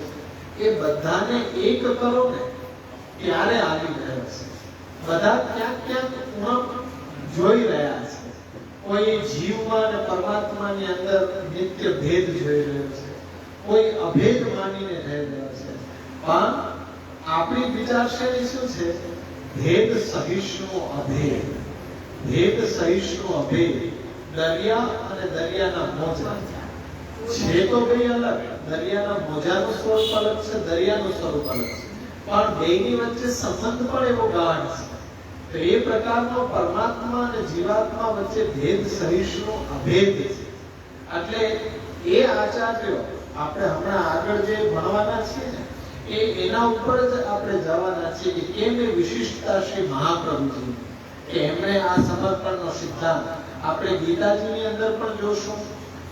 એ બધાને એક કરો ને ત્યારે આવી રહ્યો છે. બધા ક્યાંક ક્યાંક ઉણપ જોઈ રહ્યા છે. કોઈ જીવમાં અને પરમાત્માની અંદર નિત્ય ભેદ જોઈ રહ્યો છે, કોઈ અભેદ માનીને રહી રહ્યો છે. પણ આપણી વિચારશૈલી શું છે? ભેદ સહિષ્ણુ અભેદ, ભેદ સહિષ્ણુ અભેદ. દરિયા અને દરિયાના મોજા છે તો બે અલગ. દરિયાના મોજાનું સ્વરૂપ અલગ છે, દરિયાનું સ્વરૂપ અલગ છે, પણ બેની વચ્ચે સંબંધ પણ એવો ગાઢ છે. તો એ પ્રકારનો પરમાત્મા અને જીવાત્મા વચ્ચે ભેદ સહિષ્ણુ અભેદ છે. એટલે એ આચાર્યો આપણે હમણાં આગળ જે ભણવાના છીએ ને એના ઉપર જ આપણે જવાના છીએ કે કેમ એ વિશિષ્ટતા શ્રી મહાપ્રભુજી કે એમણે આ સમર્પણનો સિદ્ધાંત આપણે ગીતાજીની અંદર પણ જોશું,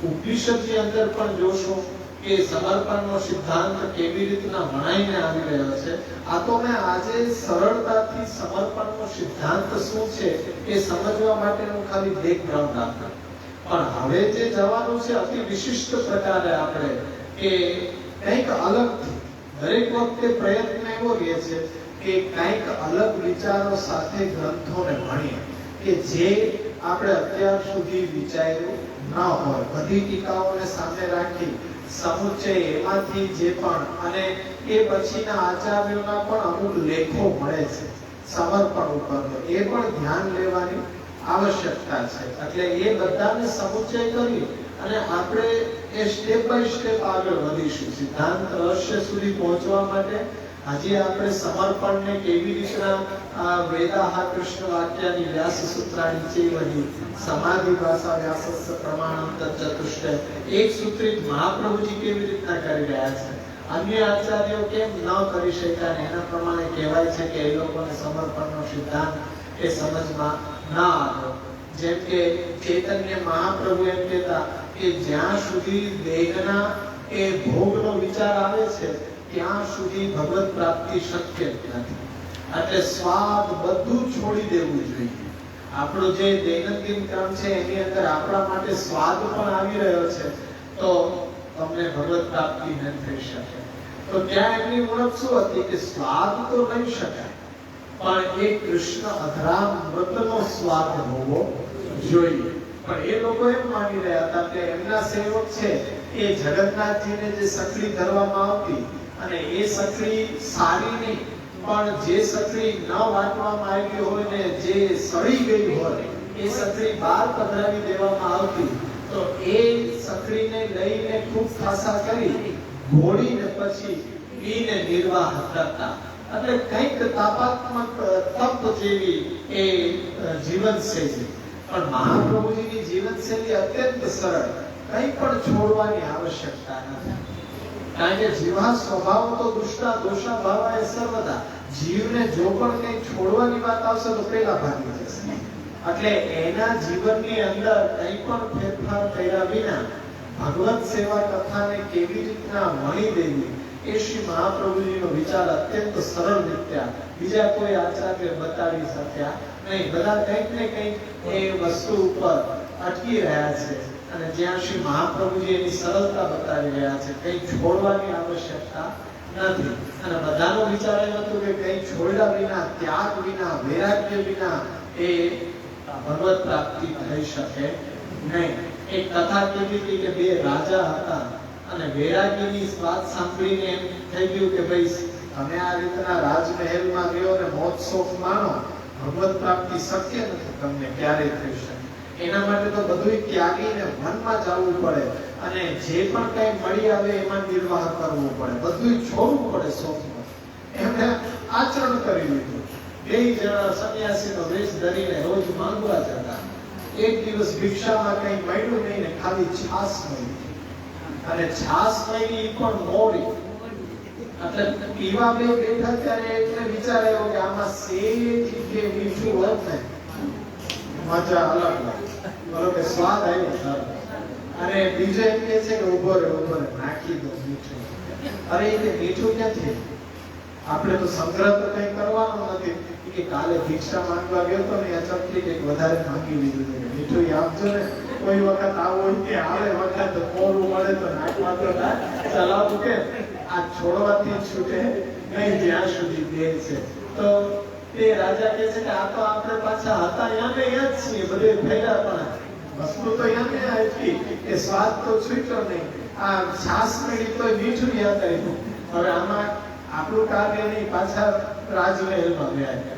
ઉપનિષદની અંદર પણ જોશું કે સમર્પણનો સિદ્ધાંત કેવી રીતના ભણાઈને આવી રહ્યો છે. આ તો મેં આજે સરળતાથી સમર્પણનો સિદ્ધાંત શું છે એ સમજવા માટેનું ખાલી બેકગ્રાઉન્ડ આપ્યું. પણ હવે જે જવાનું છે અતિ વિશિષ્ટ પ્રકારે આપણે કે કંઈક અલગથી દરેક વખતે પ્રયત્ન એવો રહે છે કે કંઈક અલગ વિચારો સાથે ગ્રંથોને ભણીએ કે જે આપણે અત્યાર સુધી વિચાર્યું ન હોય. બધી ટીકાઓને સામે રાખી સમુચ્ચય એમાંથી જે પણ અને એ પછીના આચાર્યોના પણ અમુક લેખો મળે છે સમર્પણ ઉપર, એ પણ ધ્યાન લેવાની આવશ્યકતા છે. એટલે એ બધાને સમુચ્ચય કરી અને આપણે એ સ્ટેપ બાય સ્ટેપ આગળ વધીશું. સિદ્ધાંત રહસ્ય સુધી પહોંચવા માટે આજે આપણે સમર્પણને કેવી રીતના વેદાહ કૃષ્ણ વાક્યાની વ્યાસ સૂત્રાણી ચેવહી સમાધિ ભાષા વ્યાસસ્ય પ્રમાણમ તત્ચતુષ્ટય એક સૂત્રિત મહાપ્રભુજી કેવી રીતના કરી રહ્યા છે, અન્ય આચાર્યો કેમ ન કરી શક્યા, એના પ્રમાણે કહેવાય છે કે એ લોકોને સમર્પણનો સિદ્ધાંત એ સમજમાં ના આવ્યો. જેમ કે ચૈતન્ય મહાપ્રભુ એમ કહેતા કે જ્યાં સુધી દેહના એ ભોગનો વિચાર આવે છે ત્યાં સુધી ભગવત પ્રાપ્તિ શક્ય નથી. એટલે સ્વાદ બધું છોડી દેવું જોઈએ. આપણો જે દૈનંદિન કામ છે એની અંદર આપણા માટે સ્વાદ પણ આવી રહ્યો છે તો તમને ભગવત પ્રાપ્તિ ન થઈ શકે. તો ત્યાં એમની ઉણપ શું હતી કે સ્વાદ તો લઈ શકાય પણ એ કૃષ્ણ અધરામૃતનો સ્વાદ હોવો જોઈએ. પણ એ લોકો એમ માની રહ્યા હતા કે એમના સેવક છે એ જગન્નાથજીને જે સકડી ધરવામાં આવતી અને એ સકડી સારી નહીં પણ જે સકડી ન વાટવામાં આવી હોય ને જે સડી ગઈ હોય એ સકડી બહાર પધરાવી દેવામાં આવતી તો એ સકડીને લઈને ખૂબ ખાસા કરી ઘોડીને પછી પીને નિર્વાહ કરતા. એટલે કંઈક તાપાત્મક તપ જેવી એ જીવનશૈલી. પણ મહાપ્રભુજીની જીવનશૈલી અત્યંત સરળ, કંઈ પણ છોડવાની આવશ્યકતા નથી. કારણ કે જીવા સ્વભાવ તો દુષ્ટા દોષા ભાવાય સર્વદા. જીવને જો પણ કંઈ છોડવાની વાત આવશે તો પેલા ભાગી જશે. એટલે એના જીવનની અંદર કંઈ પણ ફેરફાર કર્યા વિના ભગવત સેવા કથાને કેવી રીતના વણી દેવી એ શ્રી મહાપ્રભુજીનો વિચાર અત્યંત સરળ રીત્યા બીજા કોઈ આચાર્ય બતાવી શક્યા નહીં. બધા કંઈક ને કંઈક એ વસ્તુ ઉપર અટકી રહ્યા છે અને જ્યાં શ્રી મહાપ્રભુજી એની સરળતા બતાવી રહ્યા છે, કંઈ છોડવાની આવશ્યકતા નથી. અને બધાનો વિચાર એમ હતો કે કઈ છોડ્યા વિના, ત્યાગ વિના, વૈરાગ્ય વિના એ ભગવત પ્રાપ્તિ થઈ શકે નહીં. એક કથા કેવી હતી કે બે રાજા હતા અને વૈરાગ્યની વાત સાંભળીને એમ થઈ ગયું કે ભાઈ તમે આ રીતના રાજમહેલમાં રહ્યો અને મોજ શોખ માણો, ભગવત પ્રાપ્તિ શક્ય નથી, તમને ક્યારેય થઈ શકે. એના માટે તો બધું ત્યાગીને વનમાં જવું પડે અને જે પણ કઈ મળી આવે એમાં નિર્વાહ કરવો પડે, બધું છોડવું પડે શોખમાં. એમણે આચરણ કરી લીધું. બે જણા સંન્યાસીનો વેશ ધરીને રોજ માંગવા જતા. એક દિવસ ભિક્ષામાં કઈ મળ્યું નહીં ને ખાલી છાસ મળી, અને છાસ મળી પણ મોડી. એટલે પીવા બે બેઠા ત્યારે એટલે વિચાર આવ્યો કે આમાં સેજ કે મીઠું હોત ને મજા અલગ લાગે, બોલો કે સ્વાદ આવ્યો સારો. અને બીજો એમ કહે છે કે ઉભો રહે નાખી દો મીઠું. અરે એ મીઠું ક્યાંથી? આપણે તો સંગ્રહ તો કઈ કરવાનો નથી કે કાલે ભિક્ષા માંગવા ગયો તો ને ચપટી કઈક વધારે માંગી લીધું છે, મીઠું આપજો ને. કોઈ વખત આવો હોય કે આવે વખત મોરું મળે તો નાખવા તો ના ચલાવવું કે આ છોડવાથી છૂટે નહીં જ્યાં સુધી દે છે. તો તે રાજા કહે છે કે આ તો આપણે પાછા હતા યાને યાદ છીએ, બધે ભેગા પણ વસ્તુ તો યાને આવી કે સ્વાદ તો છૂટ્યો નહીં. આ છાસ મળી તો મીઠું યાદ આવ્યું. હવે આમાં આપણું કાર્ય નહીં, પાછા રાજમહેલમાં ગયા.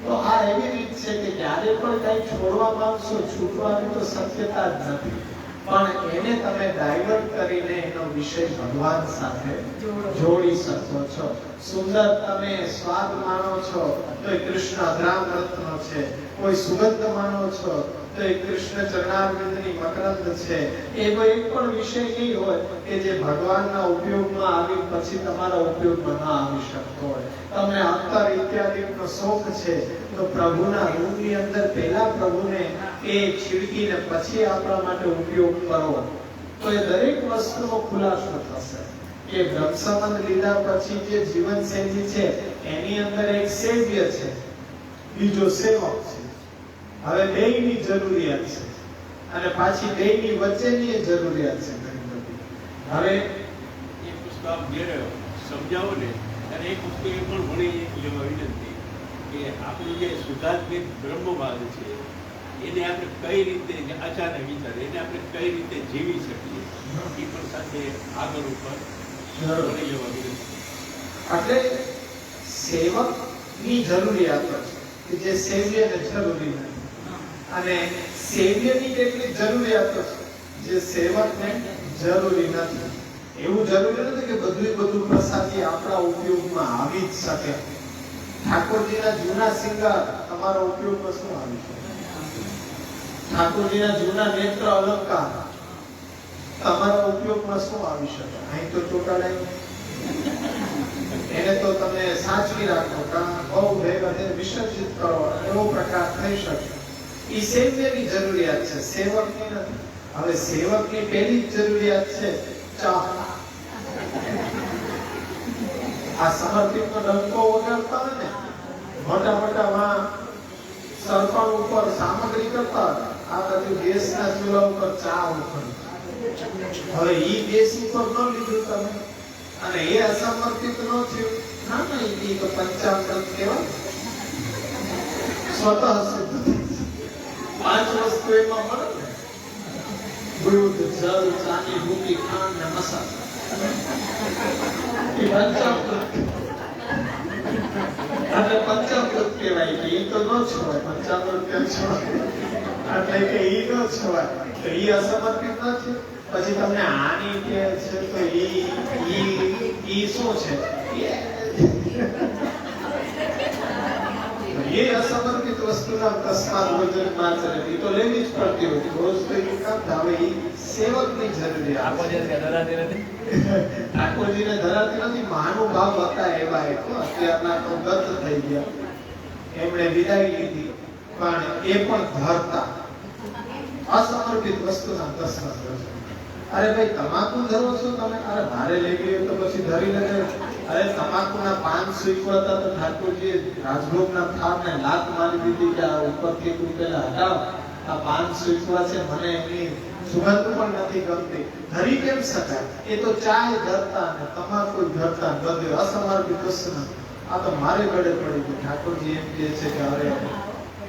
તો આ એવી રીત છે કે જ્યારે પણ કઈ છોડવા માંગશો છૂટવાની તો શક્યતા જ નથી, પણ એને તમે ડાયવર્ટ કરીને એનો વિષય ભગવાન સાથે જોડી શકો છો. સુંદર તમે સ્વાદ માણો છો તો એ કૃષ્ણ અધરામૃતનો છે, કોઈ સુગંધ માણો છો તો એ કૃષ્ણ ચરણારવિંદની મકરંદ છે. એવો એક પણ વિષય નહીં હોય કે જે ભગવાનના ઉપયોગમાં આવી પછી તમારા ઉપયોગમાં ના આવી શકતો હોય. તમને અંતર ઇત્યાદિનો શોખ છે તો પ્રભુના રૂપની અંદર પહેલા પ્રભુને એ છીડકીને પછી આપણા માટે ઉપયોગ કરો તો એ દરેક વસ્તુનો ખુલાસો થશે કે બ્રહ્મસંબંધ લીધા પછી જે જીવનશૈલી છે એની અંદર એક સેવ્ય છે, બીજો સેવક છે. હવે બેયની જરૂરિયાત છે અને પાછી બેયની વચ્ચેની જરૂરિયાત છે ઘણી બધી. હવે એક વસ્તુ આપ જ્યારે સમજાવો ને ત્યારે એક વસ્તુ એ પણ ભણી લેવા વિનંતી કે આપણું જે શુદ્ધાત્મિક બ્રહ્મવાદ છે એને આપણે કઈ રીતે અચાનક વિચારે એને આપણે કઈ રીતે જીવી શકીએ એ પણ સાથે આગળ ઉપર ભણી લેવા વિનંતી. એટલે સેવકની જરૂરિયાત છે કે જે સેવ્યને જરૂરી નથી, અને સેવ્યની કેટલીક જરૂરિયાતો છે જે સેવકને જરૂરી નથી. એવું જરૂરી નથી કે બધું પ્રસાદી આપણા ઉપયોગમાં આવી જ શકે. ઠાકોરજીના જૂના શિંગાર તમારો ઉપયોગમાં શું આવી શકે? ઠાકોરજીના જૂના નેત્ર અલંકાર તમારા ઉપયોગમાં શું આવી શકે? અહીં તો ચોટાડાય એને તો તમે સાચવી રાખો, બહુ ભેગા થઈને વિસર્જિત કરો, એવો પ્રકાર થઈ શકે. એ સેવ્યની જરૂરિયાત છે, સેવકની નથી. હવે સેવકની પહેલી જ જરૂરિયાત છે ચા. આ સમર્પિતનો ડંકો વગાડતા હોય ને મોટા મોટા સરપણ ઉપર સામગ્રી કરતા, આ બધું ગેસના ચૂલા ઉપર ચા ઉપર. હવે ઈ ગેસ ઉપર ન લીધું તમે અને એ અસમર્પિત ન થયું, ના ના એ તો પંચામૃત કહેવાય, સ્વતઃ સિદ્ધ. 5 વસ્તુ એમાં મળે ને, દૂધ, જળ, ચાની ભૂકી, ખાંડ ને મસાલા. એ પંચામૃત એટલે પંચામૃત કહેવાય કે એ તો ન છોવાય. પંચામૃત કેમ છોવાય? એટલે કે એ ન છોવાય તો એ અસમર્પિત નથી. પછી તમને આની કે છે તો ઈ શું છે? એ અસમર્પિત વસ્તુના તસ્માત ભોજન માત્ર એ તો લેવી જ પડતી હોય, રોજ તો એ કામ થાય. એ સેવકની જરૂરિયાત ઠાકોરજીને ધરાતી નથી. મહાનુભાવ હતા એવા અત્યારના તો ગત થઈ ગયા, એમણે વિદાય લીધી, પણ એ પણ ધરતા અસમર્પિત વસ્તુના તસ્માત ભોજન. અરે ભાઈ તમાકુ ધરો છો તમે? અરે ભારે લઈ ગયો તો પછી ધરી લેજો. અરે તમાકુના પાન સ્વીકરતા તો ઠાકોરજીએ રાજભોગના થાળને લાત મારી દીધી કે આ ઉપરથી તું પેલા હટાવ, આ પાન સ્વીકરવા છે, મને એમની સુગંધ પણ નથી ગમતી, ધરી કેમ શકાય? એ તો ચાય ધરતા ને તમાકુ ધરતા બધું અસમર્પિત કૃષ્ણ. આ તો મારે ગળે પડી ગયું. ઠાકોરજી એમ કહે છે કે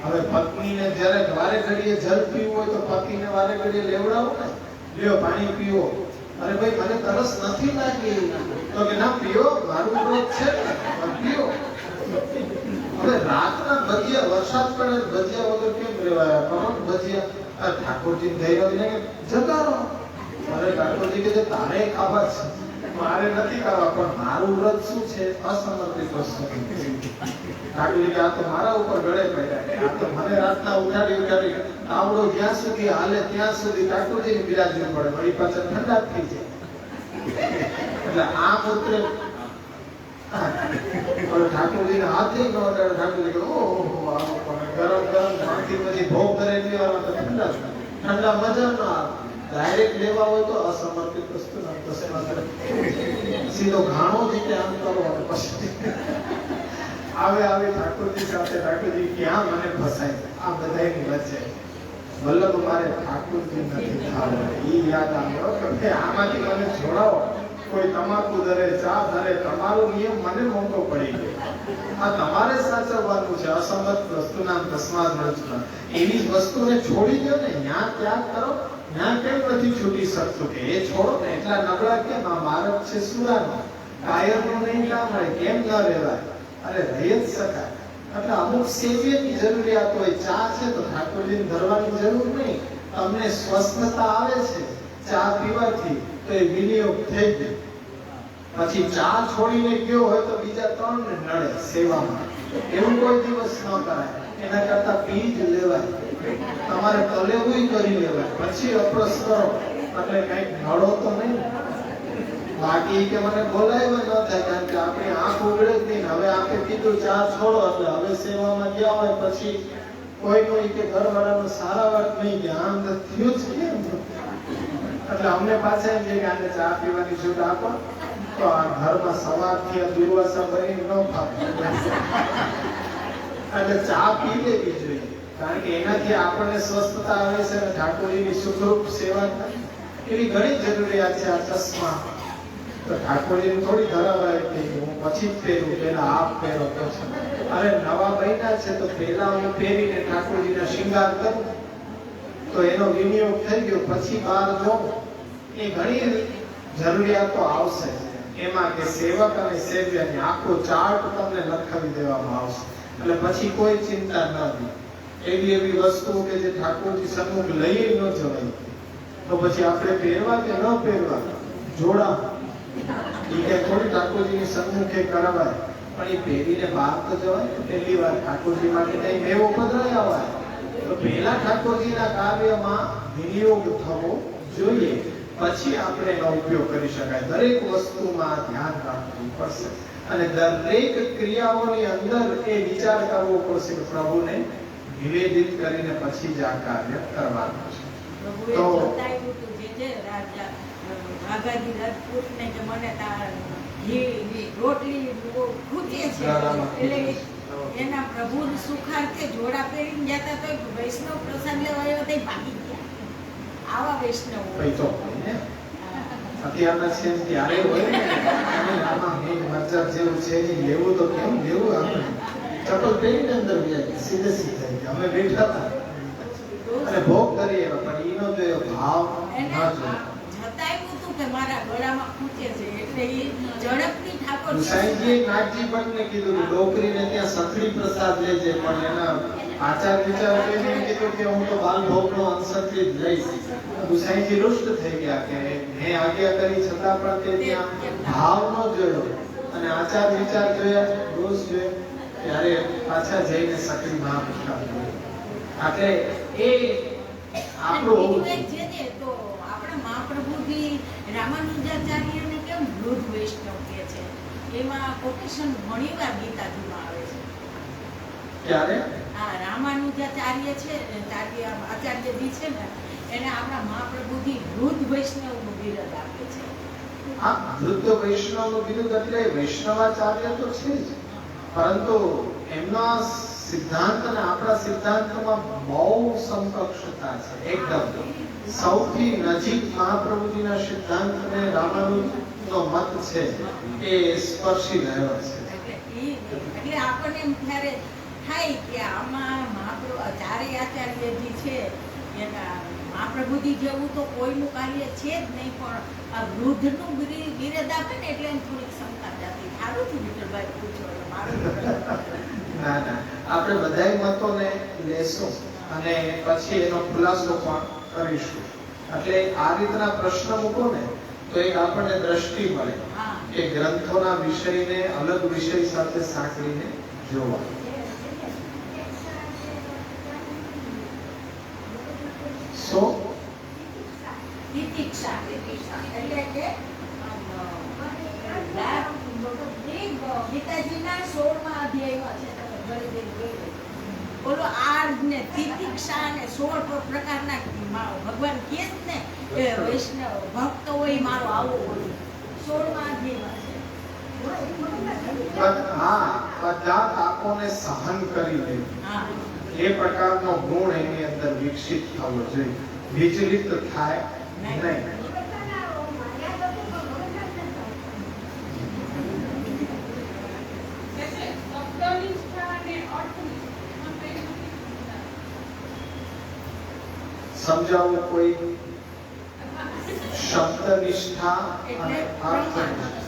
હવે પત્નીને જ્યારે વારે ઘડીએ જલ પીવું હોય તો પતિને વારે ઘડીએ લેવડાવો ને, લ્યો પાણી પીવો. અરે ભાઈ મને તરસ નથી લાગી, તો કે ના પીઓ, મારું વ્રત છે ને, પીઓ. હવે રાતના ભજીયા, વરસાદ પડે ભજીયા વગર કેમ રહેવાય? કરોડ ભજીયા. ઠાકોરજી ધૈર્ય લઈને જગાડો. અરે ઠાકોરજી કે તારે ખાવા છે, મારે નથી ખાવા, પણ મારું વ્રત શું છે? અસમર્પિત વસ્તુ. ઠાકોરજી કે આ તો મારા ઉપર ગળે પડ્યા, આ તો મને રાતના ઉઠાડી આવડો જ્યાં સુધી હાલે ત્યાં સુધી ઠાકોરજી બિરાજવું પડે, વળી પાછળ ઠંડા થઈ જાય. એટલે આ પુત્ર ઠાકોરજીને હાથે ન અડાડે. ઠાકોરજી ઓહો ગરમ ગરમ પાણીથી પછી ભોગ કરે લેવામાં તો ઠંડા મજા ન આવે. ડાયરેક્ટ લેવા હોય તો અસમર્પિત વસ્તુ સીધો ઘાણો રીતે આમ કરો અને પછી આવે ઠાકોરજી સાથે. ઠાકોરજી ક્યાં મને ફસાય? આ બધાની વચ્ચે વલ્લભ મારે ઠાકોરજી નથી થવું, એ યાદ આવ્યો કે આમાંથી મને જોડાવો. કોઈ તમાકુ ધરે, ચા ધરે, તમારો નિયમ મને મોટો પડી ગયો. આ તમારે સાચવવાનું છે. અસમર્થ વસ્તુના તસ્માદ રચના. એવી વસ્તુને છોડી દો ને, ત્યાં ત્યાગ કરો. ત્યાં કેમ નથી છૂટી શકતું? કે એ છોડો ને, એટલા નબળા કેમ? આ માર્ગ છે સુરાનો, કાયરનો નહીં કામ હોય, કેમ ન રહેવાય? અરે રહી જ શકાય. એટલે અમુક સેવ્યની જરૂરિયાત હોય. ચા છે તો ઠાકોરજીને ધરવાની જરૂર નહીં. તમને સ્વસ્થતા આવે છે ચા પીવાથી, તો એ વિનિયોગ થઈ ગયો. પછી ચા છોડીને ગયો હોય તો બીજા 3 ને નડે સેવામાં. એવું કોઈ દિવસ ન કરાય. એના કરતા પી જ લેવાય. તમારે તલેવું કરી લેવાય, પછી અપ્રસ કરો, એટલે કઈક નડો તો નહીં. બાકી કે મને બોલાવ્યો ન થાય, કારણ કે આપણી આંખ ઉગડે જ નહીં. હવે આપણે કીધું ચા છોડો, એટલે હવે સેવામાં ગયા હોય પછી કોઈ કે ઘરવાળાનો સારા વાત નહીં કે આમ થયું જ કેમ. એટલે અમને પાછા એમ છે કે આને ચા પીવાની છૂટ આપો, તો આ ઘરમાં સવારથી આ દુર્વાસા બની ન ફાવે. એટલે ચા પી લેવી જોઈએ, કારણ કે એનાથી આપણને સ્વસ્થતા આવે છે અને ઠાકોરજીની સુખરૂપ સેવા થાય. એવી ઘણી જરૂરિયાત છે. આ ચશ્મા તો ઠાકોરજીને થોડી ધરાવાય કે હું પછી જ પહેરું, પહેલા આપ પહેરો પછી. અરે નવા બન્યા છે તો પહેલા હું પહેરીને ઠાકોરજીના શૃંગાર કરું તો એનો વિનિયોગ થઈ ગયો. પછી બહાર જો એ ઘણી જરૂરિયાતો આવશે એમાં, કે સેવક અને સેવ્યની આખો ચાર્ટ તમને લખાવી દેવામાં આવશે. એટલે પછી કોઈ ચિંતા ન રહે. એવી વસ્તુઓ કે જે ઠાકોરજી સન્મુખ લઈ ન જવાય, તો પછી આપણે પહેરવા કે ન પહેરવા, જોડા એ કે થોડી ઠાકોરજીની સન્મુખે કરાવાય, પણ એ પહેરીને બહાર તો જવાય. પહેલી વાર ઠાકોરજી માટે કઈ મેવો પધરાય આવાય, તો પહેલા ઠાકોરજીના કાર્યમાં વિનિયોગ થવો જોઈએ, પછી આપણે એનો ઉપયોગ કરી શકાય. દરેક વસ્તુમાં ધ્યાન રાખવું પડશે અને દરેક ક્રિયાઓની અંદર એ વિચાર કરવો પડશે કે પ્રભુને નિવેદિત કરીને પછી જ આ કાર્ય કરવાનું છે. તો એના પ્રભુ સુખાર્થે જોડા પહેરીને જતા તો વૈષ્ણવ પ્રસાદ લેવા આવ્યા તો ભાગી ગયા. આવા વૈષ્ણવ અત્યારના છે ત્યારે હોય ને, આમાં મેઘ મરચા જેવું છે ને, લેવું તો કેમ લેવું? આપણે ચપ્પલ પહેરીને અંદર ગયા, સીધે અમે બેઠા હતા અને ભોગ કરીએ, પણ એનો જો ભાવ ના જોયો. કે મારા ગળામાં ખૂટે છે, એટલે એ ઝડપથી ઠાકોર ગુસાઈજીએ નાથજી ભટ્ટને કીધું કે ડોકરીને ત્યાં સખડી પ્રસાદ લેજે, પણ એના આચાર વિચાર કરીને કીધું કે હું તો બાલ ભોગનો અંશથી જ લઈશ. ગુસાઈજી રુષ્ટ થઈ ગયા કે મેં આજ્ઞા કરી છતાં પણ તે ત્યાં ભાવ ન જોયો અને આચાર વિચાર જોયા, દોષ જોયો, ત્યારે પાછા જઈને સખડી મહાપ્રસાદ જોયો. એટલે એ આપણું મહાપ્રભુજી રામાનુજાચાર્યને કેમ વૃદ્ધ વૈષ્ણવ કહે છે, એમાં કોટેશન ઘણીવાર ગીતાજીમાં આવે છે. ક્યારે? હા, રામાનુજાચાર્ય છે, આચાર્યજી છે ને, એને આપણા મહાપ્રભુજી વૃદ્ધ વૈષ્ણવનું બિરુદ આપે છે. આ વૃદ્ધ વૈષ્ણવનું બિરુદ એટલે વૈષ્ણવાચાર્ય તો છે જ, પરંતુ એમના સિદ્ધાંત અને આપણા સિદ્ધાંતમાં બહુ સમકક્ષતા છે. એકદમ સૌથી નજીક મહાપ્રભુજીના સિદ્ધાંતને રામાનુજનો મત છે એ સ્પર્શી રહ્યો છે. એટલે આપણને એમ ત્યારે થાય કે આમાં મહાપ્રભુ ચારેય આચાર્યજી છે એના મહાપ્રભુજી જેવું તો કોઈનું કાર્ય છે જ નહીં, પણ આ વૃદ્ધનું બિરદ આપે ને એટલે એમ થોડીક શંકા જાતી. સારું થયું વિઠ્ઠલભાઈ પૂછો એટલે મારું ના ના, આપણે બધાય મતોને લેશું અને પછી એનો ખુલાસો પણ કરીશું. એટલે આ રીતના પ્રશ્ન મૂકો ને તો એક આપણને દ્રષ્ટિ મળે કે ગ્રંથોના વિષયને અલગ વિષય સાથે સાંકળીને જોવા. સો તિતિક્ષા એટલે કે ગીતાજીના 16મા અધ્યાયમાં છે બોલો આર્જ ને તિતિક્ષા અને 16 પ્રકારના ભગવાન કહે છે ને એ વૈષ્ણવ ભક્ત હોય મારો આવો બોલો 16મા અધ્યાયમાં છે. હા, બધા તાપોને સહન કરી લેવું એ પ્રકારનો ગુણ એની અંદર વિકસિત થવો જોઈએ, વિચલિત થાય નહીં. સમજાવો કોઈ શબ્દનિષ્ઠા અને અર્થનિષ્ઠા.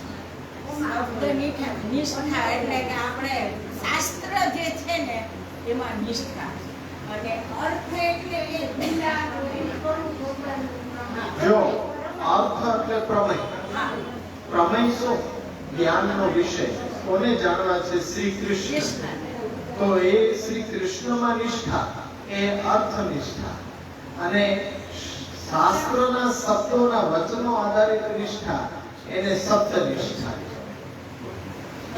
નિષ્ઠા એટલે કે આપણે શાસ્ત્ર જે છે ને એમાં નિષ્ઠા અને અર્થ એટલે એ જો અર્થ એટલે પ્રમેય. પ્રમેય શું? જ્ઞાનનો વિષય. કોને જાણવા છે? શ્રી કૃષ્ણ. તો એ શ્રી કૃષ્ણમાં નિષ્ઠા એ અર્થનિષ્ઠા, અને શાસ્ત્રના શબ્દોના વચનો આધારિત નિષ્ઠા એને શબ્દનિષ્ઠા.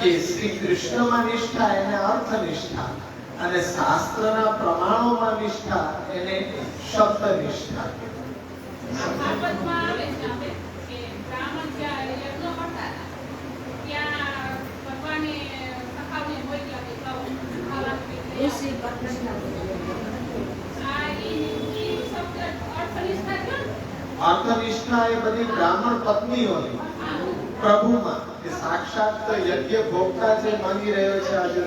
કે શ્રી કૃષ્ણમાં નિષ્ઠા એને અર્થનિષ્ઠા, અને શાસ્ત્રના પ્રમાણોમાં નિષ્ઠા એને શબ્દનિષ્ઠા. અર્થનિષ્ઠા એ બધી બ્રાહ્મણ પત્નીઓની પ્રભુમાં કે સાક્ષાત યજ્ઞ ભોગતા જે માંગી રહ્યો છે આજે,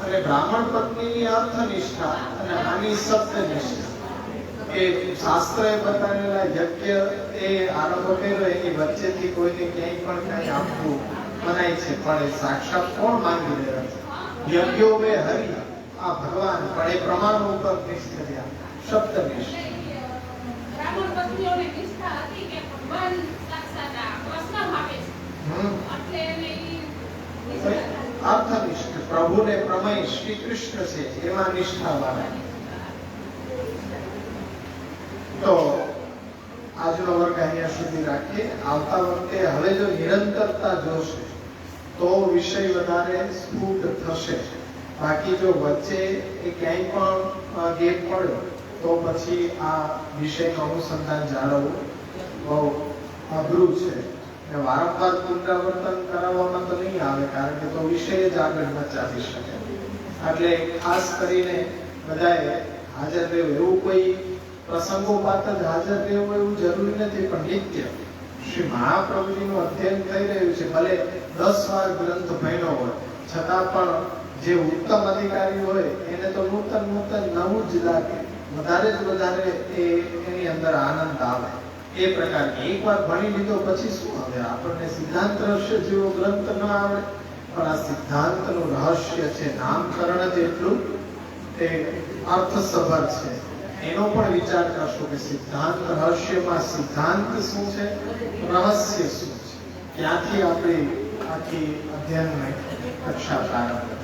અને બ્રાહ્મણ પત્નીની અર્થનિષ્ઠા અને આની શબ્દનિષ્ઠા. કે શાસ્ત્રએ બતાવેલા યજ્ઞ એ આરંભ કર્યો એની વચ્ચેથી કોઈને ક્યાંય પણ કાંઈ આપવું મનાય છે, પણ એ સાક્ષાત કોણ માંગી રહ્યા છે? યજ્ઞો બે હરિ, આ ભગવાન, પણ એ પ્રમાણ ઉપર નિષ્ઠ રહ્યા. શબ્દનિષ્ઠા. બ્રાહ્મણ પત્નીઓને નિષ્ઠા હતી કે ભગવાન સાક્ષાત કૃષ્ણ ભાવે છે, એટલે એને અર્થનિષ્ઠ, પ્રભુને પ્રમેય શ્રી કૃષ્ણ છે એમાં નિષ્ઠા વાળા. તો આજનો વર્ગ અહીંયા સુધી રાખીએ. આવતા વખતે હવે જો નિરંતરતા જોશે તો વિષય વધારે સ્ફુટ થશે. બાકી જો વચ્ચે એ ક્યાંય પણ ગેપ પડ્યો તો પછી આ વિષયનું અનુસંધાન જાળવવું બહુ અઘરું છે. વારંવાર પુનરાવર્તન કરાવવામાં તો નહીં આવે, કારણ કે તો વિષય જ આગળ ન ચાલી શકે. એટલે ખાસ કરીને બધાએ હાજર રહેવું. એવું કોઈ પ્રસંગોપાત જ હાજર રહેવું એવું જરૂરી નથી, પણ નિત્ય શ્રી મહાપ્રભુજીનું અધ્યયન થઈ રહ્યું છે. ભલે 10 વાર ગ્રંથ ભણ્યો હોય છતાં પણ જે ઉત્તમ અધિકારી હોય એને તો નૂતન નવું જ લાગે, વધારે એની અંદર આનંદ આવે. એ પ્રકારની એકવાર ભણી લીધો પછી શું હવે આપણને સિદ્ધાંત રહસ્ય જેવો ગ્રંથ ન આવડે, પણ આ સિદ્ધાંતનું રહસ્ય છે, નામકરણ જ એટલું તે અર્થસભર છે. એનો પણ વિચાર કરશો કે સિદ્ધાંત રહસ્યમાં સિદ્ધાંત શું છે, રહસ્ય શું છે, ક્યાંથી આપણી આખી અધ્યયનની કક્ષા પ્રારંભ થાય.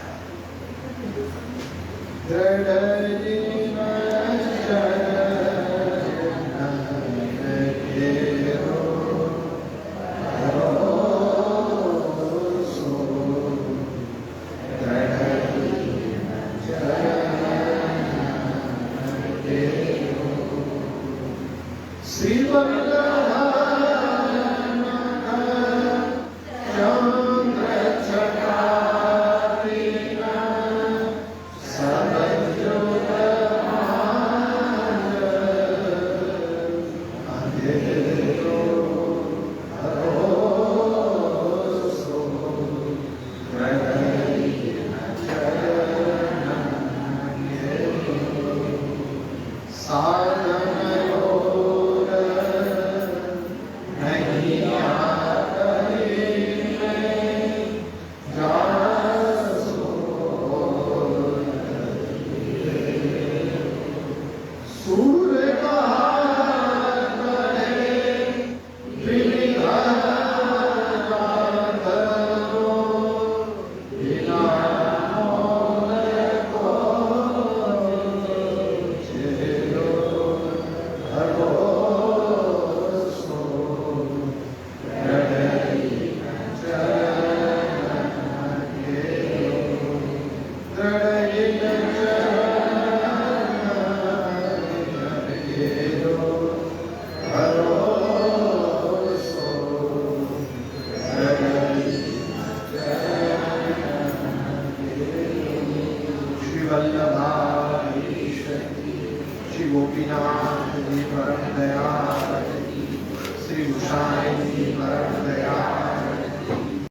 श्री गोपीनाथ जी परम दयाल, श्री उषाएं